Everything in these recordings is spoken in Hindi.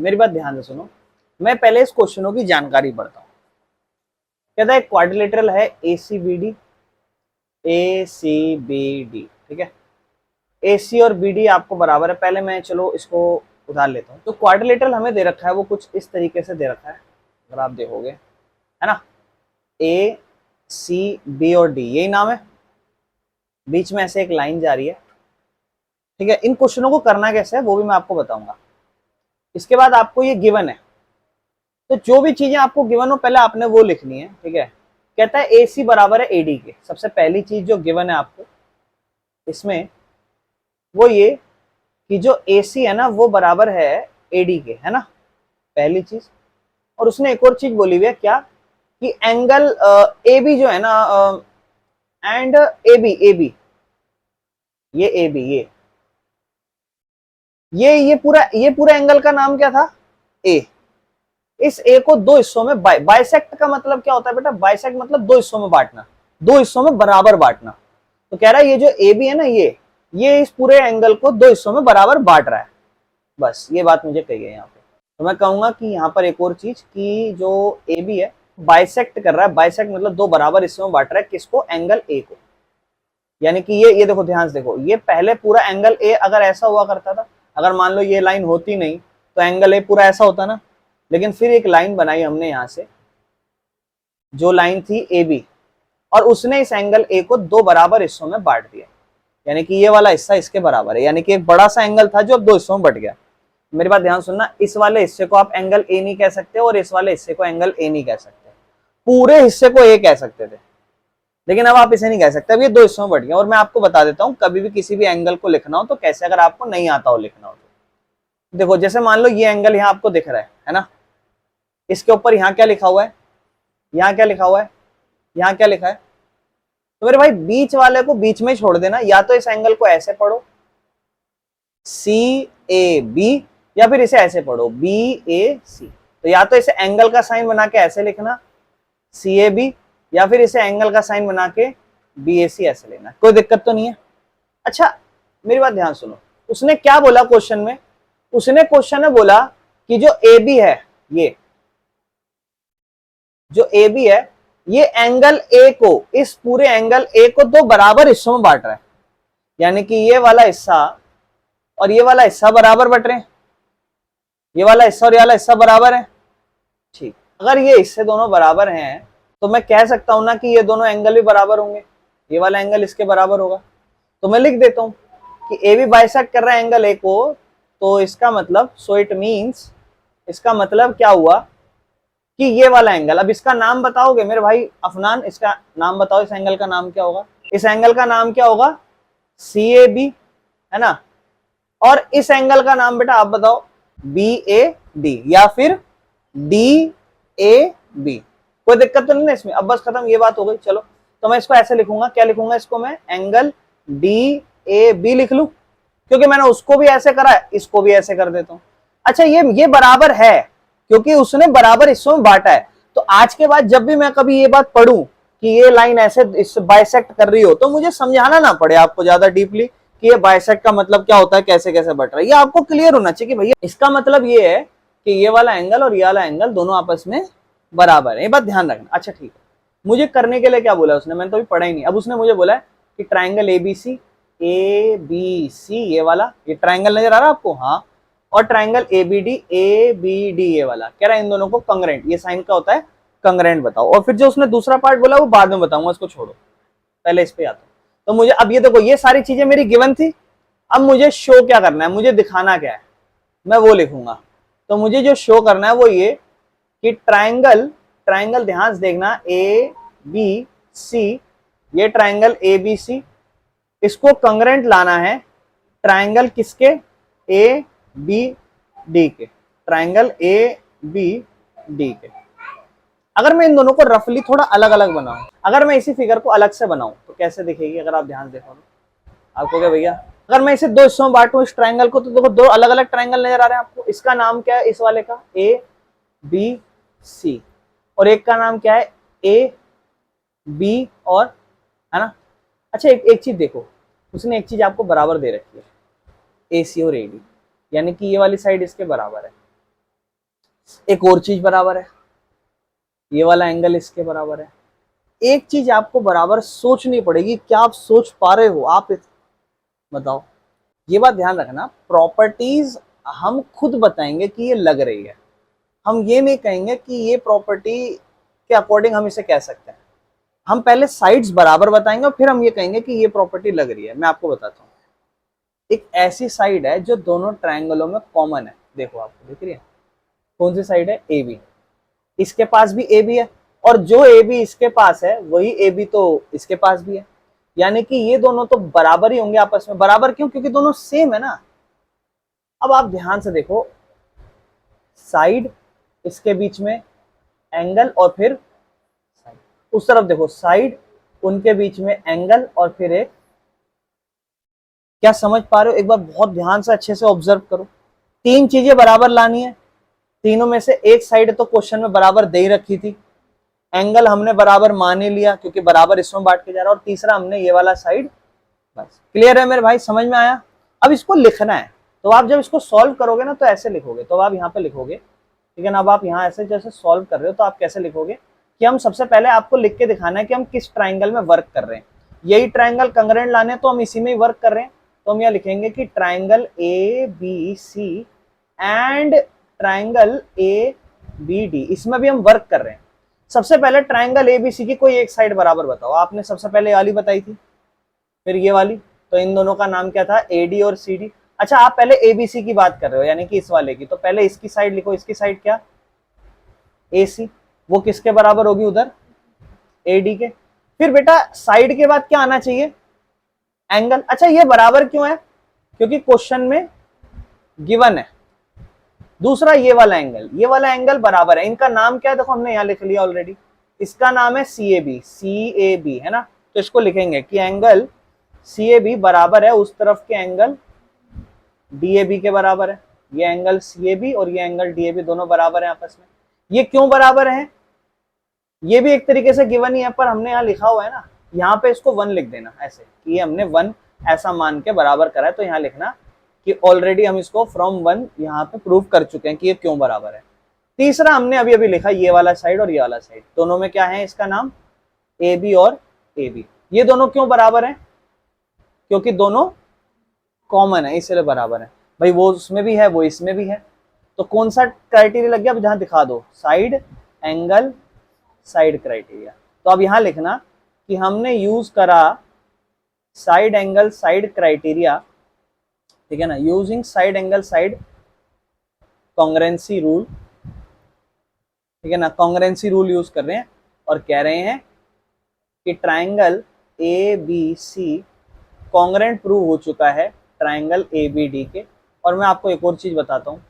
मेरी बात ध्यान से सुनो, मैं पहले इस क्वेश्चनों की जानकारी पढ़ता हूँ। कहता है क्वाड्रिलेटरल है ACBD, ACBD, ठीक है। AC और BD आपको बराबर है। पहले मैं चलो इसको उधार लेता हूँ। तो क्वाड्रिलेटरल हमें दे रखा है वो कुछ इस तरीके से दे रखा है, अगर आप देखोगे, है ना, ACB और D यही नाम है, बीच में ऐसे एक लाइन जा रही है, ठीक है। इन क्वेश्चनों को करना कैसे है वो भी मैं आपको बताऊंगा। इसके बाद आपको ये गिवन है, तो जो भी चीजें आपको गिवन हो पहले आपने वो लिखनी है, ठीक है। कहता है AC बराबर है AD के। सबसे पहली चीज जो गिवन है आपको इसमें वो ये कि जो AC है ना वो बराबर है AD के, है ना, पहली चीज। और उसने एक और चीज बोली हुई है, क्या, कि एंगल AB जो है ना, एंड AB ये AB ये पूरा एंगल का नाम क्या था, A। इस A को दो हिस्सों में बाइसेक्ट का मतलब क्या होता है बेटा, बाइसेक्ट मतलब दो हिस्सों में बांटना, दो हिस्सों में बराबर बांटना। तो कह रहा है ये जो AB है ना, ये इस पूरे एंगल को दो हिस्सों में बराबर बांट रहा है। बस ये बात मुझे कही है यहाँ पे। तो मैं कहूंगा कि यहाँ पर एक और चीज कि जो AB है बाइसेक्ट कर रहा है, बाइसेक्ट मतलब दो बराबर हिस्सों में बांट रहा है, किसको, एंगल A को। यानी कि ये देखो, ध्यान से देखो, ये पहले पूरा एंगल A अगर ऐसा हुआ करता था, अगर मान लो ये लाइन होती नहीं तो एंगल A पूरा ऐसा होता ना, लेकिन फिर एक लाइन बनाई हमने यहां से, जो लाइन थी AB, और उसने इस एंगल A को दो बराबर हिस्सों में बांट दिया। यानी कि ये वाला हिस्सा इसके बराबर है, यानी कि एक बड़ा सा एंगल था जो अब दो हिस्सों में बट गया। मेरी बात ध्यान सुनना, इस वाले हिस्से को आप एंगल A नहीं कह सकते और इस वाले हिस्से को एंगल A नहीं कह सकते, पूरे हिस्से को A कह सकते थे, लेकिन अब आप इसे नहीं कह सकते, अब ये दो हिस्सों में बट गया। और मैं आपको बता देता हूं, कभी भी किसी भी एंगल को लिखना हो तो कैसे, अगर आपको नहीं आता हो लिखना हो तो देखो, जैसे मान लो ये एंगल यहाँ आपको दिख रहा है ना, इसके ऊपर यहाँ क्या लिखा हुआ है, यहाँ क्या लिखा हुआ है, यहाँ क्या लिखा है, तो मेरे भाई बीच वाले को बीच में छोड़ देना, या तो इस एंगल को ऐसे पढ़ो CAB, या फिर इसे ऐसे पढ़ो BAC। तो या तो इसे एंगल का साइन बना के ऐसे लिखना CAB, या फिर इसे एंगल का साइन बना के BAC ऐसे लेना, कोई दिक्कत तो नहीं है। अच्छा मेरी बात ध्यान सुनो, उसने क्या बोला क्वेश्चन में, उसने क्वेश्चन में बोला कि जो AB है, ये जो AB है, ये एंगल A को, इस पूरे एंगल A को दो बराबर हिस्सों में बांट रहा है। यानी कि ये वाला हिस्सा और ये वाला हिस्सा बराबर बट रहे हैं, ये वाला हिस्सा और ये वाला हिस्सा बराबर है, ठीक। अगर ये हिस्से दोनों बराबर हैं तो मैं कह सकता हूं ना कि ये दोनों एंगल भी बराबर होंगे, ये वाला एंगल इसके बराबर होगा। तो मैं लिख देता हूं कि AB बाइसेक्ट कर रहा है एंगल A को, तो इसका मतलब, सो इट मींस, इसका मतलब क्या हुआ कि ये वाला एंगल, अब इसका नाम बताओगे मेरे भाई अफनान, इसका नाम बताओ, इस एंगल का नाम क्या होगा, इस एंगल का नाम क्या होगा, CAB, है ना। और इस एंगल का नाम बेटा आप बताओ, BAD या फिर DAB। कोई दिक्कत तो नहीं ना इसमें, अब बस खत्म, ये बात हो गई। चलो तो मैं इसको ऐसे लिखूंगा, क्या लिखूंगा इसको मैं, एंगल DAB लिख लूं, क्योंकि मैंने उसको भी ऐसे करा है, इसको भी ऐसे कर देता हूं। अच्छा ये बराबर है क्योंकि उसने बराबर हिस्सों में बांटा है। तो आज के बाद जब भी मैं कभी ये बात पढ़ूं कि ये लाइन ऐसे इससे बाइसेक्ट कर रही हो, तो मुझे समझाना ना पड़े आपको ज्यादा डीपली कि ये बाइसेक्ट का मतलब क्या होता है, कैसे कैसे बट रहा है, ये आपको क्लियर होना चाहिए कि भैया इसका मतलब ये है कि ये वाला एंगल और ये वाला एंगल दोनों आपस में बराबर है, ये बात ध्यान रखना। अच्छा ठीक है, मुझे करने के लिए क्या बोला उसने, मैंने तो अभी पढ़ा ही नहीं। अब उसने मुझे बोला है कि ट्राइंगल ABC ये वाला, ये ट्राइंगल नजर आ रहा है आपको, हाँ, और ट्राइंगल ABD ये वाला, कह रहा है इन दोनों को कंग्रेंट, ये साइन का होता है कंग्रेंट बताओ। और फिर जो उसने दूसरा पार्ट बोला वो बाद में बताऊंगा, इसको छोड़ो, पहले इस पे आता हूं। तो मुझे अब ये देखो, ये सारी चीजें मेरी गिवन थी, अब मुझे शो क्या करना है, मुझे दिखाना क्या है, मैं वो लिखूंगा। तो मुझे जो शो करना है वो ये कि ट्राइंगल ध्यान से देखना, ABC, ये ट्राइंगल ABC, इसको कंग्रेंट लाना है ट्राइंगल किसके, ABD के, ट्राइंगल ABD के। अगर मैं इन दोनों को रफली थोड़ा अलग अलग बनाऊं, अगर मैं इसी फिगर को अलग से बनाऊं तो कैसे दिखेगी, अगर आप ध्यान देखो आपको क्या भैया, अगर मैं इसे दो हिस्सों में बांटूं इस ट्राइंगल को, तो देखो दो अलग अलग ट्राइंगल नजर आ रहे हैं आपको। इसका नाम क्या है, इस वाले का ABC, और एक का नाम क्या है AB, और, है ना। अच्छा एक चीज देखो, उसने एक चीज आपको बराबर दे रखी है, AC और AD, यानी कि ये वाली साइड इसके बराबर है, एक और चीज बराबर है, ये वाला एंगल इसके बराबर है। एक चीज आपको बराबर सोचनी पड़ेगी, क्या आप सोच पा रहे हो? आप बताओ। ये बात ध्यान रखना, प्रॉपर्टीज हम खुद बताएंगे कि ये लग रही है, हम ये नहीं कहेंगे कि ये प्रॉपर्टी के अकॉर्डिंग हम इसे कह सकते हैं। हम पहले साइड्स बराबर बताएंगे और फिर हम ये कहेंगे कि ये प्रॉपर्टी लग रही है। मैं आपको बताता हूँ, एक ऐसी साइड है जो दोनों ट्रायंगलों में कॉमन है। देखो, आपको दिख रही है? कौन सी साइड है? A B. इसके पास भी ए बी है, और जो ए बी इसके पास है वही ए बी तो इसके पास भी है। यानी कि ये दोनों तो बराबर ही होंगे आपस में। बराबर क्यों? क्योंकि दोनों सेम है ना। अब आप ध्यान से देखो, साइड, इसके बीच में एंगल, और फिर साइड। उस तरफ देखो, साइड, उनके बीच में एंगल, और फिर एक, क्या समझ पा रहे हो? एक बार बहुत ध्यान से अच्छे से ऑब्जर्व करो। तीन चीजें बराबर लानी है, तीनों में से एक साइड तो क्वेश्चन में बराबर दे ही रखी थी, एंगल हमने बराबर मान ही लिया क्योंकि बराबर इसमें बांट के जा रहा है, और तीसरा हमने ये वाला साइड। बस क्लियर है मेरे भाई? समझ में आया? अब इसको लिखना है, तो आप जब इसको सॉल्व करोगे ना तो ऐसे लिखोगे। तो आप यहाँ पे लिखोगे, ठीक है ना? अब आप यहाँ ऐसे जैसे सॉल्व कर रहे हो तो आप कैसे लिखोगे कि हम सबसे पहले आपको लिख के दिखाना है कि हम किस ट्राइंगल में वर्क कर रहे हैं। यही ट्राइंगल कंग्रेंट लाने, तो हम इसी में ही वर्क कर रहे हैं। तो हम यहाँ लिखेंगे कि triangle A B C and triangle A B D, इसमें भी हम वर्क कर रहे हैं। सबसे पहले ट्राइंगल ए बी सी की कोई एक साइड बराबर बताओ। आपने सबसे पहले ये वाली बताई थी, फिर ये वाली, तो इन दोनों का नाम क्या था? ए डी और सी डी। अच्छा, आप पहले एबीसी की बात कर रहे हो, यानी कि इस वाले की, तो पहले इसकी साइड लिखो। इसकी साइड क्या? ए सी। वो किसके बराबर होगी? उधर ए डी के। फिर बेटा साइड के बाद क्या आना चाहिए? एंगल। अच्छा, ये बराबर क्यों है? क्योंकि क्वेश्चन में गिवन है। दूसरा ये वाला एंगल, ये वाला एंगल बराबर है। इनका नाम क्या है? देखो, हमने यहां लिख लिया ऑलरेडी। इसका नाम है सी ए बी। सी ए बी है ना? तो इसको लिखेंगे कि एंगल सी ए बी बराबर है उस तरफ के एंगल डी ए बी के बराबर है। ये एंगल सी ए बी और ये एंगल डी ए बी दोनों बराबर है आपस में। ये क्यों बराबर है? ये भी एक तरीके से गिवन ही है, पर हमने यहाँ लिखा हुआ है ना, यहाँ पे इसको 1 लिख देना ऐसे कि ये हमने 1 ऐसा मान के बराबर करा है। तो यहाँ लिखना कि ऑलरेडी हम इसको फ्रॉम 1 यहाँ पे प्रूव कर चुके हैं कि ये क्यों बराबर है। तीसरा हमने अभी अभी लिखा, ये वाला साइड और ये वाला साइड, दोनों में क्या है? इसका नाम ए बी और ए बी। ये दोनों क्यों बराबर है? क्योंकि दोनों कॉमन है, इसलिए बराबर है। भाई वो उसमें भी है, वो इसमें भी है, तो कौन सा क्राइटेरिया लग गया? अब जहां दिखा दो, साइड एंगल साइड क्राइटेरिया। तो अब यहां लिखना कि हमने यूज करा साइड एंगल साइड क्राइटेरिया, ठीक है ना? Using side angle side कॉन्ग्रेंसी rule, ठीक है ना? कॉन्ग्रेंसी रूल यूज कर रहे हैं और कह रहे हैं कि triangle A B C congruent prove हो चुका है ट्राइंगल ए बी डी के। और मैं आपको एक और चीज बताता हूँ,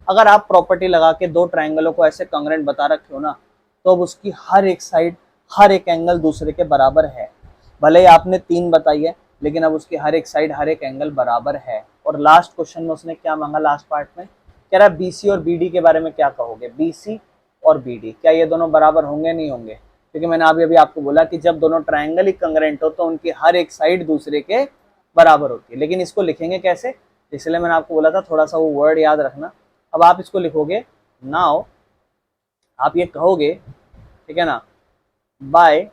अगर आप प्रॉपर्टी लगा के दो ट्राइंगलों को ऐसे कॉन्ग्रेंट बता रखे हो ना, तो अब उसकी हर एक साइड, हर एक एंगल दूसरे के बराबर है। भले ही आपने 3 बताई है, लेकिन अब उसकी हर एक साइड, हर एक एंगल बराबर है। और लास्ट क्वेश्चन में उसने क्या मांगा? लास्ट पार्ट में कह रहा है बीसी और बीडी के बारे में क्या कहोगे? बीसी और बीडी, क्या ये दोनों बराबर होंगे? नहीं होंगे, क्योंकि मैंने अभी अभी आपको बोला कि जब दोनों ट्राइंगल ही कंग्रेंट हो तो उनकी हर एक साइड दूसरे के बराबर होती है। लेकिन इसको लिखेंगे कैसे? इसलिए मैंने आपको बोला था थोड़ा सा वो वर्ड याद रखना। अब आप इसको लिखोगे, नाउ आप ये कहोगे, ठीक है ना, by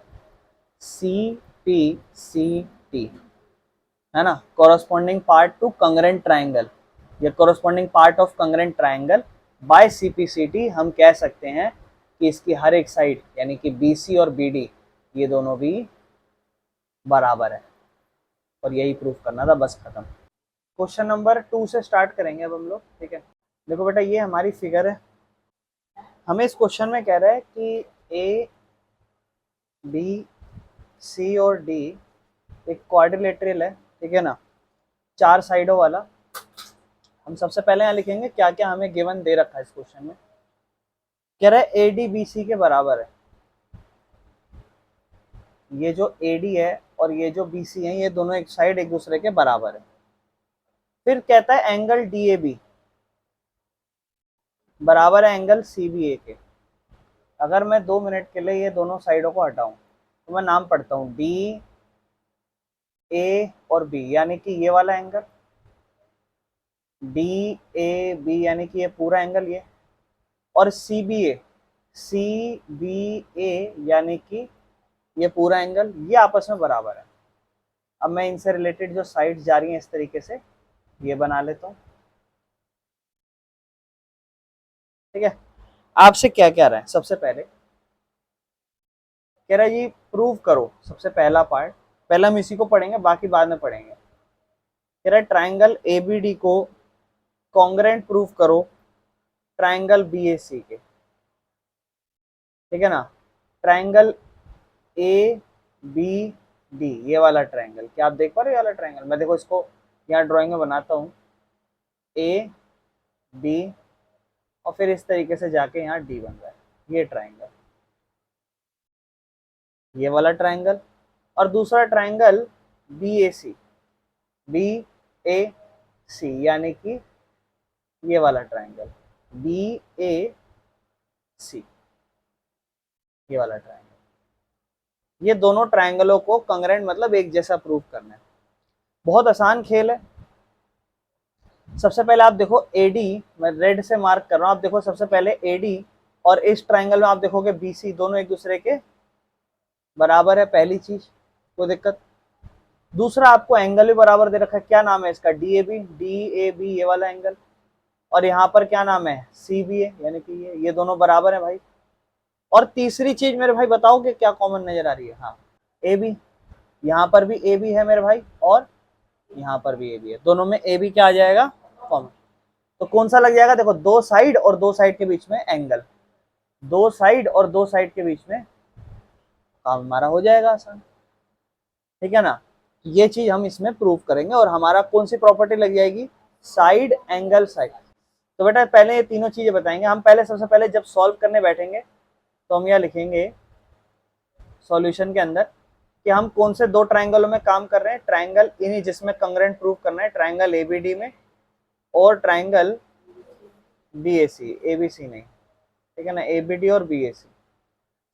C P C T, है ना, corresponding part to congruent triangle, या corresponding part of congruent triangle by C P C T, हम कह सकते हैं कि इसकी हर एक साइड यानी कि बी सी और बी डी ये दोनों भी बराबर है। और यही प्रूफ करना था, बस खत्म। क्वेश्चन नंबर 2 से स्टार्ट करेंगे अब हम लोग, ठीक है? देखो बेटा, ये हमारी फिगर है। हमें इस क्वेश्चन में कह रहा है कि ए बी सी और डी एक क्वाड्रिलेटरल है, ठीक है ना, 4 साइडों वाला। हम सबसे पहले यहाँ लिखेंगे क्या क्या हमें गिवन दे रखा है इस क्वेश्चन में। कह रहा है ए डी बी सी के बराबर है। ये जो ए डी है और ये जो बी सी है, ये दोनों एक साइड एक दूसरे के बराबर है। फिर कहता है एंगल डी ए बी बराबर है एंगल सी बी ए के। अगर मैं 2 मिनट के लिए ये दोनों साइडों को हटाऊं तो मैं नाम पढ़ता हूं डी ए और बी, यानी कि ये वाला एंगल डी ए बी, यानी कि ये पूरा एंगल ये, और सी बी ए यानी कि ये पूरा एंगल ये आपस में बराबर है। अब मैं इनसे रिलेटेड जो साइड्स जा रही हैं इस तरीके से ये बना लेता हूं। ठीक है, आपसे क्या क्या रहा है, सबसे पहले कह रहा है जी प्रूव करो, सबसे पहला पार्ट, पहले हम इसी को पढ़ेंगे बाकी बाद में पढ़ेंगे। कह रहा है ट्राइंगल एबीडी को कॉन्ग्रेंट प्रूव करो ट्राइंगल बीएसी के। ठीक है ना, ट्राइंगल ए बी डी, ये वाला ट्राइंगल, क्या आप देख पा रहे हो ये वाला ट्राइंगल? मैं देखो इसको यहाँ ड्राइंग में बनाता हूँ, ए बी और फिर इस तरीके से जाके यहाँ डी बन रहा है, ये ट्राइंगल, ये वाला ट्राइंगल। और दूसरा ट्राइंगल बी ए सी यानी कि ये वाला ट्राइंगल बी ए सी, ये वाला ट्राइंगल। ये दोनों ट्राइंगलों को कंग्रेंट मतलब एक जैसा प्रूव करना है। बहुत आसान खेल है। सबसे पहले आप देखो एडी, मैं रेड से मार्क कर रहा हूं, आप देखो सबसे पहले एडी और इस ट्राइंगल में आप देखोगे बीसी, दोनों एक दूसरे के बराबर है, पहली चीज, कोई दिक्कत। दूसरा आपको एंगल भी बराबर दे रखा है, क्या नाम है इसका, डी ए बी, ये वाला एंगल। और यहाँ पर क्या नाम है, सी बी ए यानी कि ये दोनों बराबर है भाई। और तीसरी चीज मेरे भाई बताओ कि क्या कॉमन नजर आ रही है, हाँ ए बी, यहाँ पर भी ए बी है मेरे भाई और यहाँ पर भी ए बी है, दोनों में ए बी क्या आ जाएगा, कॉमन। तो कौन सा लग जाएगा, देखो दो साइड और दो साइड के बीच में एंगल, दो साइड और दो साइड के बीच में काम हमारा हो जाएगा आसान। ठीक है ना, ये चीज हम इसमें प्रूव करेंगे और हमारा कौन सी प्रॉपर्टी लग जाएगी, साइड एंगल साइड। तो बेटा पहले ये तीनों चीजें बताएंगे हम। पहले सबसे पहले जब सॉल्व करने बैठेंगे तो हम यहाँ लिखेंगे सॉल्यूशन के अंदर कि हम कौन से दो ट्राइंगलों में काम कर रहे हैं, ट्राइंगल इन्हीं जिसमें कंग्रेंट प्रूव करना है, ट्राइंगल एबीडी में और ट्राइंगल बीएसी, एबीसी नहीं, ठीक है ना, एबीडी और बीएसी।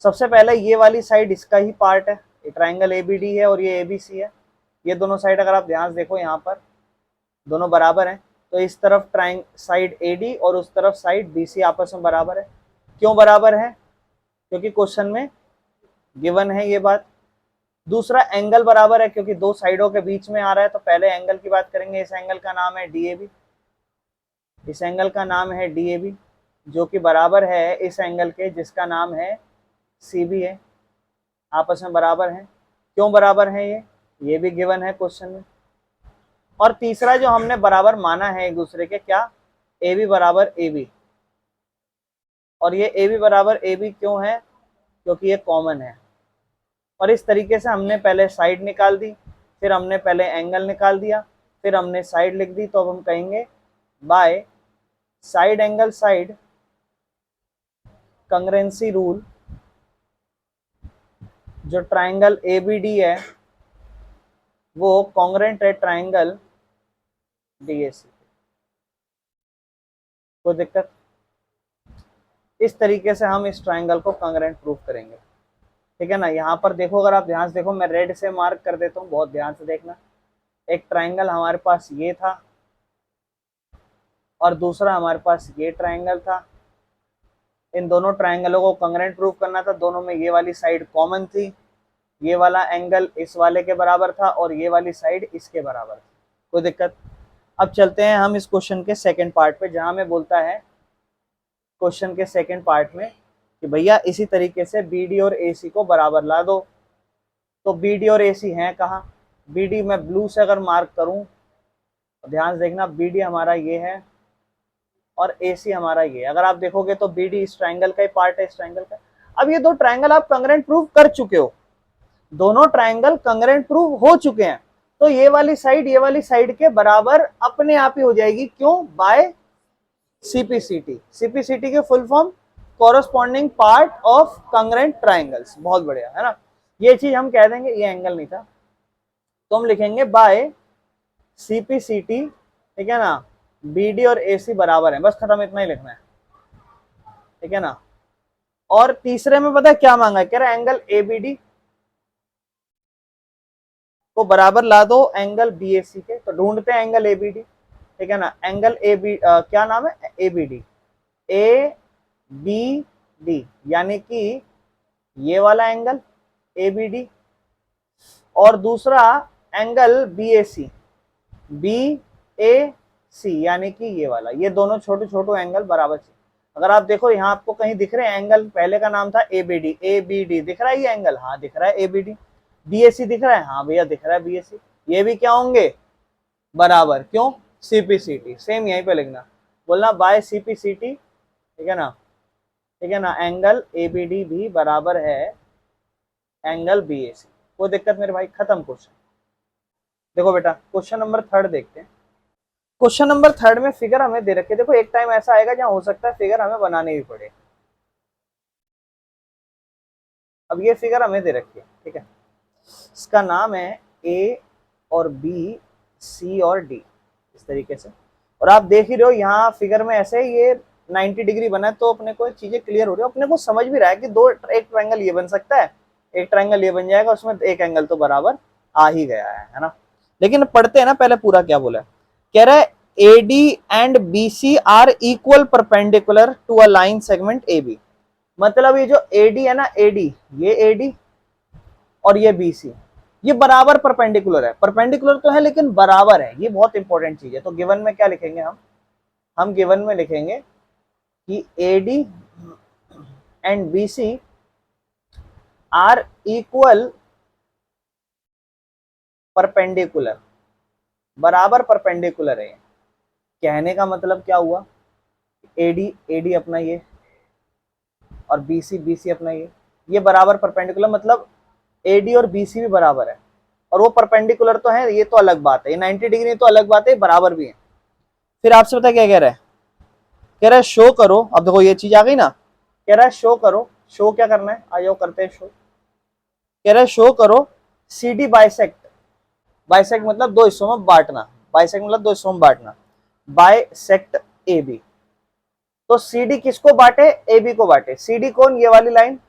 सबसे पहले ये वाली साइड इसका ही पार्ट है, ये ट्राइंगल एबीडी है और ये एबीसी है। ये दोनों साइड अगर आप ध्यान से देखो यहाँ पर दोनों बराबर हैं, तो इस तरफ साइड एडी और उस तरफ साइड बीसी आपस में बराबर है। क्यों बराबर है, क्योंकि क्वेश्चन में गिवन है ये बात। दूसरा एंगल बराबर है क्योंकि दो साइडों के बीच में आ रहा है, तो पहले एंगल की बात करेंगे। इस एंगल का नाम है डीएबी, इस एंगल का नाम है डीएबी, जो कि बराबर है इस एंगल के जिसका नाम है सीबी है, आपस में बराबर है। क्यों बराबर है ये भी गिवन है क्वेश्चन में। और तीसरा जो हमने बराबर माना है एक दूसरे के, क्या, ए बी बराबर ए बी। और ये ए बी बराबर ए बी क्यों है, क्योंकि ये कॉमन है। और इस तरीके से हमने पहले साइड निकाल दी, फिर हमने पहले एंगल निकाल दिया, फिर हमने साइड लिख दी। तो अब हम कहेंगे by side angle side congruency rule, जो ट्राइंगल एबीडी है वो कॉन्ग्रेंट है ट्राइंगल डीएसी। कोई दिक्कत? इस तरीके से हम इस ट्राइंगल को कॉन्ग्रेंट प्रूव करेंगे। ठीक है ना, यहाँ पर देखो, अगर आप ध्यान से देखो, मैं रेड से मार्क कर देता हूँ, बहुत ध्यान से देखना। एक ट्राइंगल हमारे पास ये था और दूसरा हमारे पास ये ट्राइंगल था। इन दोनों ट्राइंगलों को कॉन्ग्रेंट प्रूव करना था, दोनों में ये वाली साइड कॉमन थी, ये वाला एंगल इस वाले के बराबर था और ये वाली साइड इसके बराबर थी। कोई दिक्कत? अब चलते हैं हम इस क्वेश्चन के सेकंड पार्ट पे, जहां में बोलता है क्वेश्चन के सेकंड पार्ट में कि भैया इसी तरीके से बी डी और ए सी को बराबर ला दो। तो बी डी और ए सी है कहाँ, बी डी मैं ब्लू से अगर मार्क करूं तो ध्यान से देखना, बी डी हमारा ये है और ए सी हमारा ये। अगर आप देखोगे तो बी डी इस ट्राइंगल का ही पार्ट है, इस ट्राइंगल का। अब ये दो ट्राइंगल आप कॉन्ग्रेंट प्रूव कर चुके हो, दोनों ट्राइंगल कॉन्ग्रेंट प्रूव हो चुके हैं, तो ये वाली साइड के बराबर अपने आप ही हो जाएगी। क्यों? By CPCT. सीपीसीटी के full form corresponding part of congruent triangles. बहुत बढ़िया है ना, ये चीज हम कह देंगे, ये एंगल नहीं था तो हम लिखेंगे बाय सीपीसीटी। ठीक है ना, बीडी और एसी बराबर है, बस खत्म, इतना ही लिखना है। ठीक है ना, और तीसरे में पता है क्या मांगा है, कह रहा है एंगल एबीडी को बराबर ला दो एंगल बीएसी के। तो ढूंढते हैं एंगल एबीडी। ठीक है ना, एंगल ए बी क्या नाम है, एबीडी, ए बी डी, यानी कि ये वाला एंगल ए बी डी, और दूसरा angle B A C, B A सी, यानी कि ये वाला, ये दोनों छोटे छोटे एंगल बराबर से। अगर आप देखो यहाँ आपको कहीं दिख रहे हैं एंगल, पहले का नाम था A B D, A B D दिख रहा है ये एंगल, हाँ दिख रहा है A B D. B A C दिख रहा है, हाँ भैया दिख रहा है बी ए सी। ये भी क्या होंगे, बराबर, क्यों, C P C T, same यहीं पे लिखना, बोलना by C P C T, ठीक है ना, ठीक है ना, एंगल ए बी डी भी बराबर है एंगल बी ए सी। कोई दिक्कत मेरे भाई, खत्म क्वेश्चन। देखो बेटा क्वेश्चन नंबर 3 देखते हैं। क्वेश्चन नंबर 3 में फिगर हमें दे रखे, देखो एक टाइम ऐसा आएगा जहां हो सकता है फिगर हमें बनानी भी पड़े। अब ये फिगर हमें दे रखी है, ठीक है, इसका नाम है ए और बी, सी और डी, इस तरीके से। और आप देख ही रहे हो यहाँ फिगर में ऐसे ये 90 डिग्री बना है, तो अपने को चीजें क्लियर हो रही है, अपने को समझ भी रहा है कि एक ट्रायंगल ये बन सकता है, एक ट्रायंगल ये बन जाएगा, उसमें एक एंगल तो बराबर आ ही गया है ना। लेकिन पढ़ते हैं ना पहले पूरा क्या बोला है। कह रहा है AD and BC are equal perpendicular to a line segment AB। मतलब ये जो AD है ना, AD, ये AD और ये BC, ये बराबर परपेंडिकुलर है। परपेंडिकुलर तो है लेकिन बराबर है, ये बहुत इंपॉर्टेंट चीज है। तो गिवन में क्या लिखेंगे हम गिवन में लिखेंगे कि AD and BC are equal perpendicular, बराबर परपेंडिकुलर है। कहने का मतलब क्या हुआ, AD अपना ये और BC अपना ये बराबर परपेंडिकुलर, मतलब AD और BC भी बराबर है। और वो परपेंडिकुलर तो है, ये तो अलग बात है, ये 90 डिग्री तो अलग बात है, बराबर भी है। फिर आपसे पता क्या कह रहा है, कह रहा है शो करो। अब देखो ये चीज आ गई ना, कह रहा है शो करो, शो क्या करना है, आ जाओ करते हैं शो। कह रहा है शो करो CD बाइसेक्ट, बाइसेक्ट मतलब दो हिस्सों में बांटना, बाइसेक्ट मतलब दो हिस्सों में बांटना, बाइसेक्ट AB। तो CD किसको बांटे, AB को बांटे। CD कौन, ये वाली लाइन,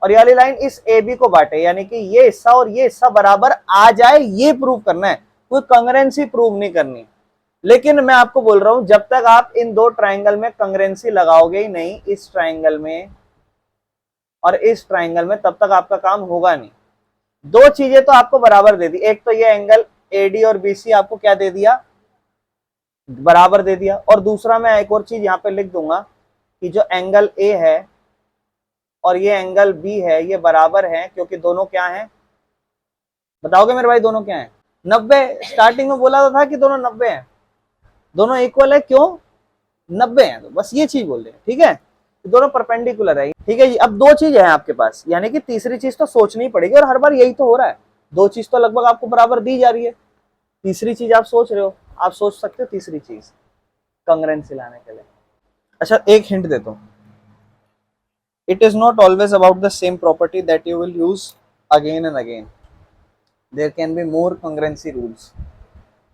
और ये वाली लाइन इस AB को बांटे, यानी कि ये हिस्सा और ये हिस्सा बराबर आ जाए, ये प्रूव करना है, कोई कंग्रेंसी प्रूव नहीं करनी। लेकिन मैं आपको बोल रहा हूं, जब तक आप इन दो ट्राइंगल में कंग्रेंसी लगाओगे ही नहीं, इस ट्राइंगल में और इस ट्राइंगल में, तब तक आपका काम होगा नहीं। दो चीजें तो आपको बराबर दे दी, एक तो ये एंगल AD और BC आपको क्या दे दिया, बराबर दे दिया, और दूसरा मैं एक और चीज यहाँ पे लिख दूंगा कि जो एंगल A है और ये एंगल B है, ये बराबर है, क्योंकि दोनों क्या हैं, बताओगे मेरे भाई, दोनों क्या हैं, 90। स्टार्टिंग में बोला था कि दोनों 90 हैं, दोनों इक्वल है, क्यों 90 हैं, तो बस ये चीज बोल रहे हैं, ठीक है, दोनों परपेंडिकुलर है, ठीक है जी। अब दो चीज है आपके पास, यानी कि तीसरी चीज तो सोचनी पड़ेगी, और हर बार यही तो हो रहा है, दो चीज तो लगभग आपको बराबर दी जा रही है, तीसरी चीज आप सोच रहे हो, आप सोच सकते हो तीसरी चीज कंग्रेंसी लाने के लिए। अच्छा एक हिंट देता हूं, it is not always about the same property that you will use again and again, there can be more congruency rules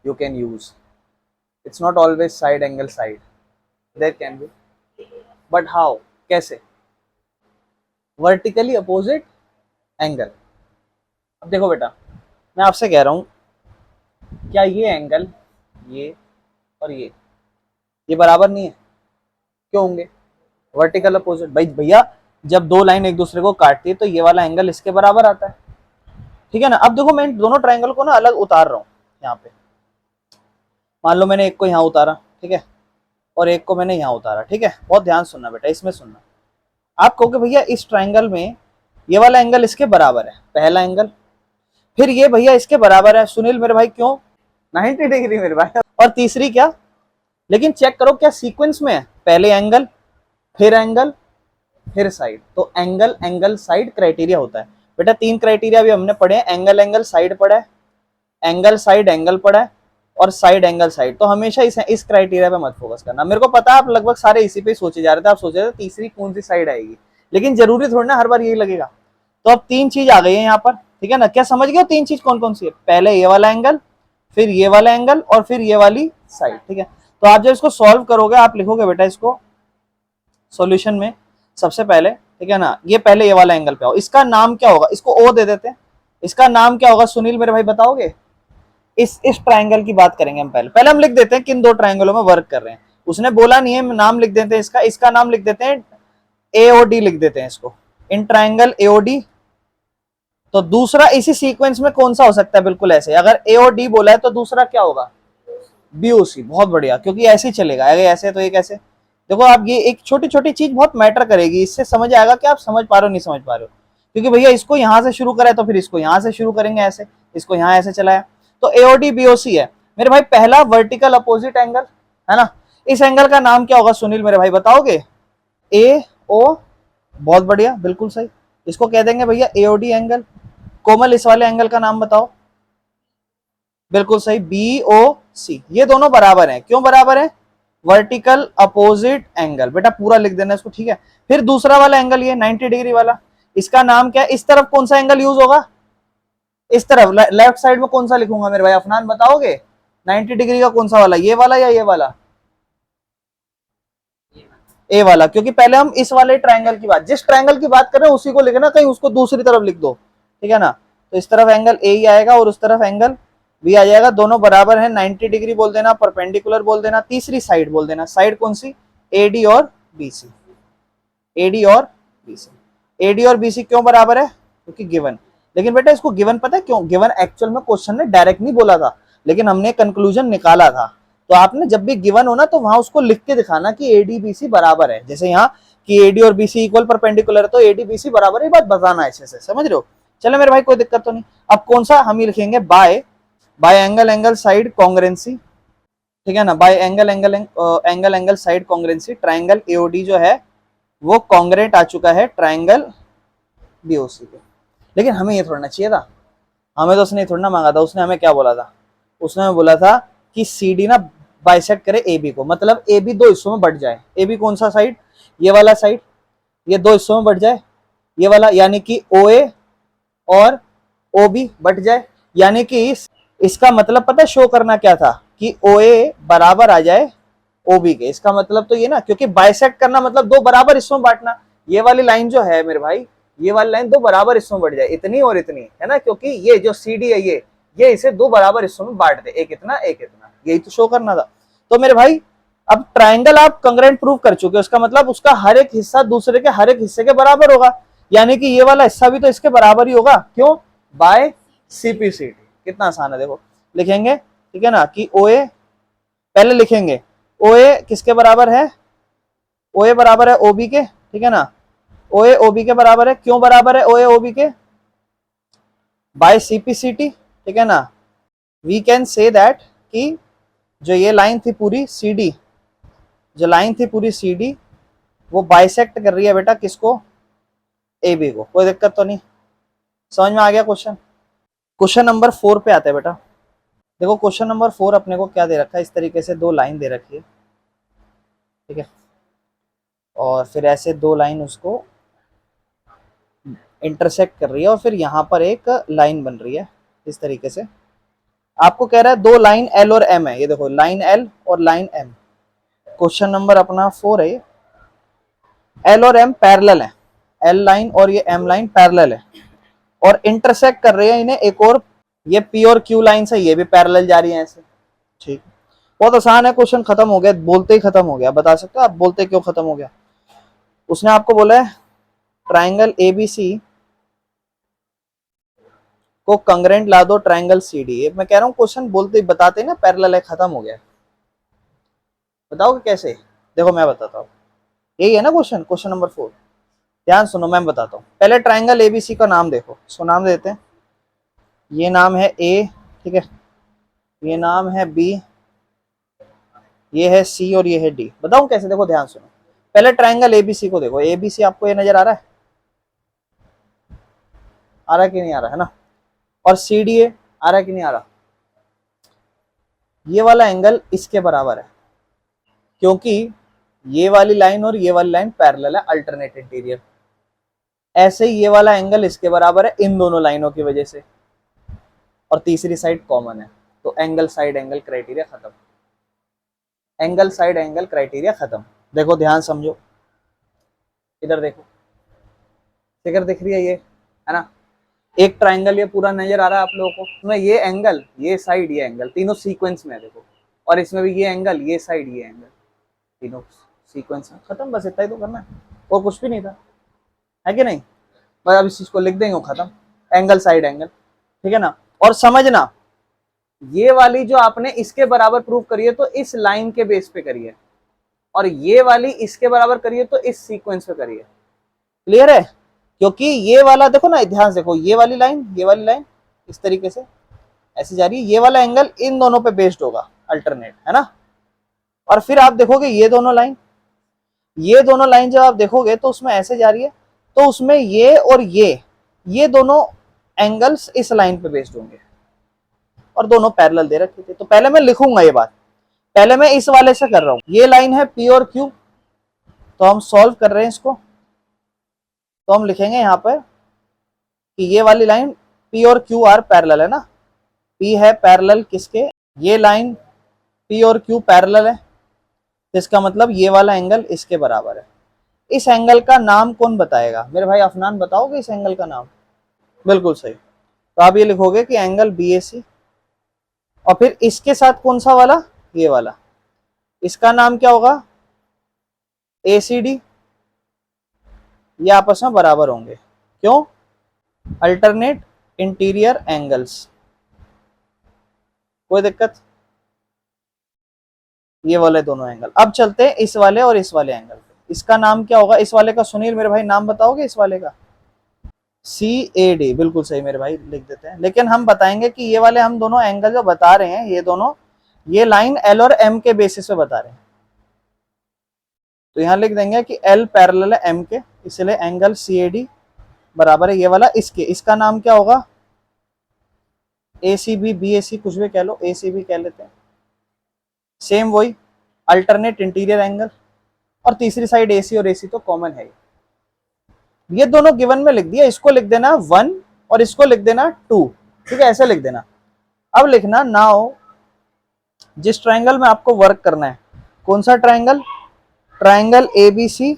you can use. It's not always side angle side, there can be, but how, कैसे, vertically opposite angle। अब देखो बेटा मैं आपसे कह रहा हूं, क्या ये एंगल, ये और ये बराबर नहीं है, क्यों होंगे, वर्टिकल अपोजिट। भाई भैया जब दो लाइन एक दूसरे को काटती है तो ये वाला एंगल इसके बराबर आता है, ठीक है ना। अब देखो मैं दोनों ट्राइंगल को ना अलग उतार रहा हूं, यहाँ पे मान लो मैंने एक को यहाँ उतारा, ठीक है, और एक को मैंने यहाँ उतारा, ठीक है। बहुत ध्यान सुनना बेटा, इसमें सुनना। आप कहोगे भैया इस ट्राइंगल में ये वाला एंगल इसके बराबर है, पहला एंगल, फिर ये भैया इसके बराबर है, सुनील मेरे भाई क्यों 90 डिग्री मेरे भाई, और तीसरी क्या, लेकिन चेक करो क्या सीक्वेंस में है, पहले एंगल फिर साइड। तो एंगल एंगल साइड क्राइटेरिया होता है बेटा, तीन क्राइटेरिया भी हमने पढ़े हैं, एंगल एंगल साइड पढ़ा है, एंगल साइड एंगल पढ़ा है, और साइड एंगल साइड। तो हमेशा इस क्राइटेरिया पे मत फोकस करना। मेरे को पता है आप लगभग सारे इसी पे सोचे जा रहे थे, आप सोच रहे थे तीसरी कौन सी साइड आएगी, लेकिन जरूरी थोड़ी ना हर बार यही लगेगा। तो अब तीन चीज आ गई है यहाँ पर, ठीक है ना। क्या समझ गए तीन चीज कौन कौन सी है, पहले ये वाला एंगल, फिर ये वाला एंगल, और फिर ये वाली साइड, ठीक है। तो आप जब इसको सॉल्व करोगे, आप लिखोगे बेटा इसको सॉल्यूशन में सबसे पहले, ठीक है ना, ये पहले ये वाला एंगल पे आओ, इसका नाम क्या होगा, इसको ओ दे देते हैं, इसका नाम क्या होगा सुनील मेरे भाई बताओगे। इस ट्रायंगल की बात करेंगे हम, पहले हम लिख देते हैं किन दो ट्रायंगलों में वर्क कर रहे हैं। उसने बोला नहीं है, नाम लिख देते हैं इसका नाम लिख देते हैं एओडी लिख देते हैं इसको, इन ट्राइंगल एओडी। तो दूसरा इसी सीक्वेंस में कौन सा हो सकता है, बिल्कुल ऐसे, अगर एओडी बोला है तो दूसरा क्या होगा, बीओसी। बहुत बढ़िया, क्योंकि ऐसे ही चलेगा, अगर ऐसे तो एक ऐसे। देखो आप, ये एक छोटी छोटी चीज बहुत मैटर करेगी, इससे समझ आएगा कि आप समझ पा रहे हो नहीं समझ पा रहे हो। क्योंकि भैया इसको यहां से शुरू करा है तो फिर इसको यहां से शुरू करेंगे ऐसे, इसको यहां ऐसे चलाया, तो एओडी बीओसी है मेरे भाई पहला वर्टिकल अपोजिट एंगल, है ना। इस एंगल का नाम क्या होगा सुनील मेरे भाई, बताओगे। ए ओ, बहुत बढ़िया, बिल्कुल सही। इसको कह देंगे भैया एओडी एंगल। कोमल, इस वाले एंगल का नाम बताओ। बिल्कुल सही, बी ओ सी। ये दोनों बराबर हैं, क्यों बराबर है, वर्टिकल अपोजिट एंगल। बेटा पूरा लिख देना इसको, ठीक है। फिर दूसरा वाला एंगल ये 90 डिग्री वाला, इसका नाम क्या है, इस तरफ कौन सा एंगल यूज होगा, इस तरफ लेफ्ट साइड में कौन सा लिखूंगा मेरे भाई, अफनान बताओगे। 90 डिग्री का कौन सा वाला, ये वाला या ये वाला, ए वाला। क्योंकि पहले हम इस वाले ट्रायंगल की बात, जिस ट्रायंगल की बात कर रहे हैं उसी को लिखना, कहीं उसको दूसरी तरफ लिख दो, ठीक है ना। तो इस तरफ एंगल ए ही आएगा और उस तरफ एंगल बी आ जाएगा, दोनों बराबर है। 90 डिग्री बोल देना, परपेंडिकुलर बोल देना, तीसरी साइड बोल देना। साइड कौन सी, एडी और बीसी। एडी और बीसी, एडी और बीसी क्यों बराबर है, क्योंकि गिवन। लेकिन बेटा इसको गिवन पता है क्यों, गिवन एक्चुअल में क्वेश्चन ने डायरेक्ट नहीं बोला था, लेकिन हमने कंक्लूजन निकाला था। तो आपने जब भी गिवन हो ना तो वहां उसको लिख के दिखाना कि एडी बीसी बराबर है। जैसे यहाँ कि एडी और बीसी इक्वल परपेंडिकुलर है, तो एडी बीसी बराबर है, बात बताना अच्छे से, समझ रहे हो। चलो मेरे भाई कोई दिक्कत तो नहीं। अब कौन सा हम ही लिखेंगे, बाय एंगल एंगल साइड कॉन्ग्रेंसी, ठीक है ना। Bye angle angle angle angle side कॉन्ग्रेंसी, triangle AOD जो है वो कॉन्ग्रेंट आ चुका है ट्राइंगल बीओसी पे। लेकिन हमें ये थोड़ा ना चाहिए था, हमें तो उसने थोड़ा ना मांगा था। उसने हमें क्या बोला था, उसने हमें बोला था कि सी डी ना बाइसेक्ट करे ए बी को, मतलब ए बी दो हिस्सों में बढ़ जाए। ए बी कौन सा साइड, ये वाला साइड, ये दो हिस्सों में बढ़ जाए, ये वाला, यानी कि ओ ए और ओ बी बढ़ जाए। यानी कि इसका मतलब पता है शो करना क्या था, कि ओ ए बराबर आ जाए ओ बी के। इसका मतलब तो ये ना, क्योंकि बाइसेक्ट करना मतलब दो बराबर हिस्सों में बांटना। ये वाली लाइन जो है मेरे भाई, ये वाली लाइन दो बराबर हिस्सों में बढ़ जाए, इतनी और इतनी, है ना। क्योंकि ये जो सी डी है ये इसे दो बराबर हिस्सों में बांट दे, एक इतना एक इतना, यही तो शो करना था। तो मेरे भाई अब ट्राइंगल आप कंग्रेंट प्रूव कर चुके हो, उसका मतलब उसका हर एक हिस्सा दूसरे के हर एक हिस्से के बराबर होगा। यानी कि ये वाला हिस्सा भी तो इसके बराबर ही होगा, क्यों, बाय सीपीसीटी। कितना आसान है, देखो लिखेंगे, ठीक है ना, कि ओ ए पहले लिखेंगे, ओ ए किसके बराबर है, ओ ए बराबर है ओ बी के, ठीक है ना। ओ ए ओ बी के बराबर है, क्यों बराबर है ओ ए ओ बी के, बाय सीपीसीटी, ठीक है ना। वी कैन से दैट कि जो ये लाइन थी पूरी सी डी, जो लाइन थी पूरी सी डी, वो बाइसेक्ट कर रही है बेटा किसको, ए बी को। कोई दिक्कत तो नहीं, समझ में आ गया क्वेश्चन। क्वेश्चन नंबर 4 पे आते हैं बेटा। देखो क्वेश्चन नंबर 4 अपने को क्या दे रखा है, इस तरीके से दो लाइन दे रखी है, ठीक है। और फिर ऐसे दो लाइन उसको इंटरसेक्ट कर रही है, और फिर यहाँ पर एक लाइन बन रही है इस तरीके से। आपको कह रहा है दो लाइन एल और एम है, ये देखो लाइन एल और लाइन एम। क्वेश्चन नंबर अपना 4 है ये। एल और एम पैरेलल है, एल लाइन और ये एम लाइन पैरेलल है, और इंटरसेक्ट कर रहे हैं इन्हें एक और, ये पी और क्यू लाइन से ये भी पैरेलल जा रही है ऐसे, ठीक। बहुत आसान है, क्वेश्चन खत्म हो गया, बोलते ही खत्म हो गया। बता सकते हो आप बोलते क्यों खत्म हो गया। उसने आपको बोला है ट्राइंगल एबीसी को कंग्रेंट ला दो ट्राइंगल सी डी। मैं कह रहा हूँ क्वेश्चन बोलते ही बताते ना पैरेलल है, खत्म हो गया। बताओगे कैसे, देखो मैं बताता हूँ। यही है ना क्वेश्चन, क्वेश्चन नंबर 4। ध्यान सुनो, मैं बताता हूँ। पहले ट्राइंगल एबीसी का नाम देखो, इसको नाम देते हैं, ये नाम है ए, ठीक है, ये नाम है बी, ये है सी और ये है डी। बताऊं कैसे, देखो ध्यान सुनो। पहले ट्राइंगल एबीसी को देखो, एबीसी आपको ये नजर आ रहा है, आ रहा है कि नहीं आ रहा है ना। और सी डी ए आ रहा है कि नहीं आ रहा। ये वाला एंगल इसके बराबर है, क्योंकि ये वाली लाइन और ये वाली लाइन पैरेलल है, अल्टरनेट इंटीरियर। ऐसे ही ये वाला एंगल इसके बराबर है इन दोनों लाइनों की वजह से, और तीसरी साइड कॉमन है। तो एंगल साइड एंगल क्राइटेरिया खत्म, एंगल साइड एंगल क्राइटेरिया खत्म। देखो ध्यान समझो, इधर देखो, फिगर दिख रही है ये, है ना। एक ट्राइंगल ये पूरा नजर आ रहा है आप लोगों को, इसमें ये एंगल, ये साइड, ये एंगल, तीनों सीक्वेंस में है देखो। और इसमें भी ये एंगल, ये साइड, ये एंगल, तीनों सीक्वेंस में। खत्म, बस इतना ही तो करना है। और कुछ भी नहीं था, है कि नहीं? बस अब इस चीज को लिख देंगे, वो खत्म, एंगल साइड एंगल, ठीक है ना। और समझना, ये वाली जो आपने इसके बराबर प्रूव करी है तो इस लाइन के बेस पे करी है, और ये वाली इसके बराबर करी है तो इस सीक्वेंस पे करी है। क्लियर है? क्योंकि ये वाला देखो ना, ध्यान से देखो, ये वाली लाइन इस तरीके से ऐसी जा रही है, ये वाला एंगल इन दोनों पे बेस्ड होगा, अल्टरनेट, है ना। और फिर आप देखोगे ये दोनों लाइन जब आप देखोगे तो उसमें ऐसे जा रही है, तो उसमें ये और ये दोनों एंगल्स इस लाइन पे बेस्ड होंगे, और दोनों पैरेलल दे रखे थे। तो पहले मैं लिखूंगा ये बात, पहले मैं इस वाले से कर रहा हूं, ये लाइन है पी और क्यू, तो हम सॉल्व कर रहे हैं इसको, तो हम लिखेंगे यहां पर कि ये वाली लाइन पी और क्यू आर पैरेलल, है ना। पी है पैरेलल किसके, ये लाइन पी और क्यू पैरेलल है, तो इसका मतलब ये वाला एंगल इसके बराबर है। इस एंगल का नाम कौन बताएगा? मेरे भाई अफनान, बताओगे इस एंगल का नाम? बिल्कुल सही। तो आप ये लिखोगे कि एंगल बी ए सी, और फिर इसके साथ कौन सा वाला, ये वाला, इसका नाम क्या होगा? ए सी डी। ये आपस में बराबर होंगे, क्यों? Alternate interior angles. कोई दिक्कत? ये वाले दोनों एंगल। अब चलते हैं इस वाले और इस वाले एंगल पे, इसका नाम क्या होगा इस वाले का? सुनील मेरे भाई नाम बताओगे इस वाले का? सी ए डी, बिल्कुल सही मेरे भाई, लिख देते हैं। लेकिन हम बताएंगे कि ये वाले हम दोनों एंगल जो बता रहे हैं, ये दोनों, ये लाइन एल और एम के बेसिस पे बता रहे हैं, तो यहां लिख देंगे कि एल पैरेलल है एम के, इसलिए एंगल सी ए डी बराबर है ये वाला इसके। इसका नाम क्या होगा? ए सी बी, बी ए सी, कुछ भी कह लो, ए सी बी कह लेते हैं, सेम वही अल्टरनेट इंटीरियर एंगल। और तीसरी साइड ए सी और ए सी तो कॉमन है। ये दोनों गिवन में लिख दिया, इसको लिख देना 1 और इसको लिख देना 2, ठीक है, ऐसे लिख देना। अब लिखना नाउ, जिस ट्रायंगल में आपको वर्क करना है, कौन सा triangle? Triangle A B C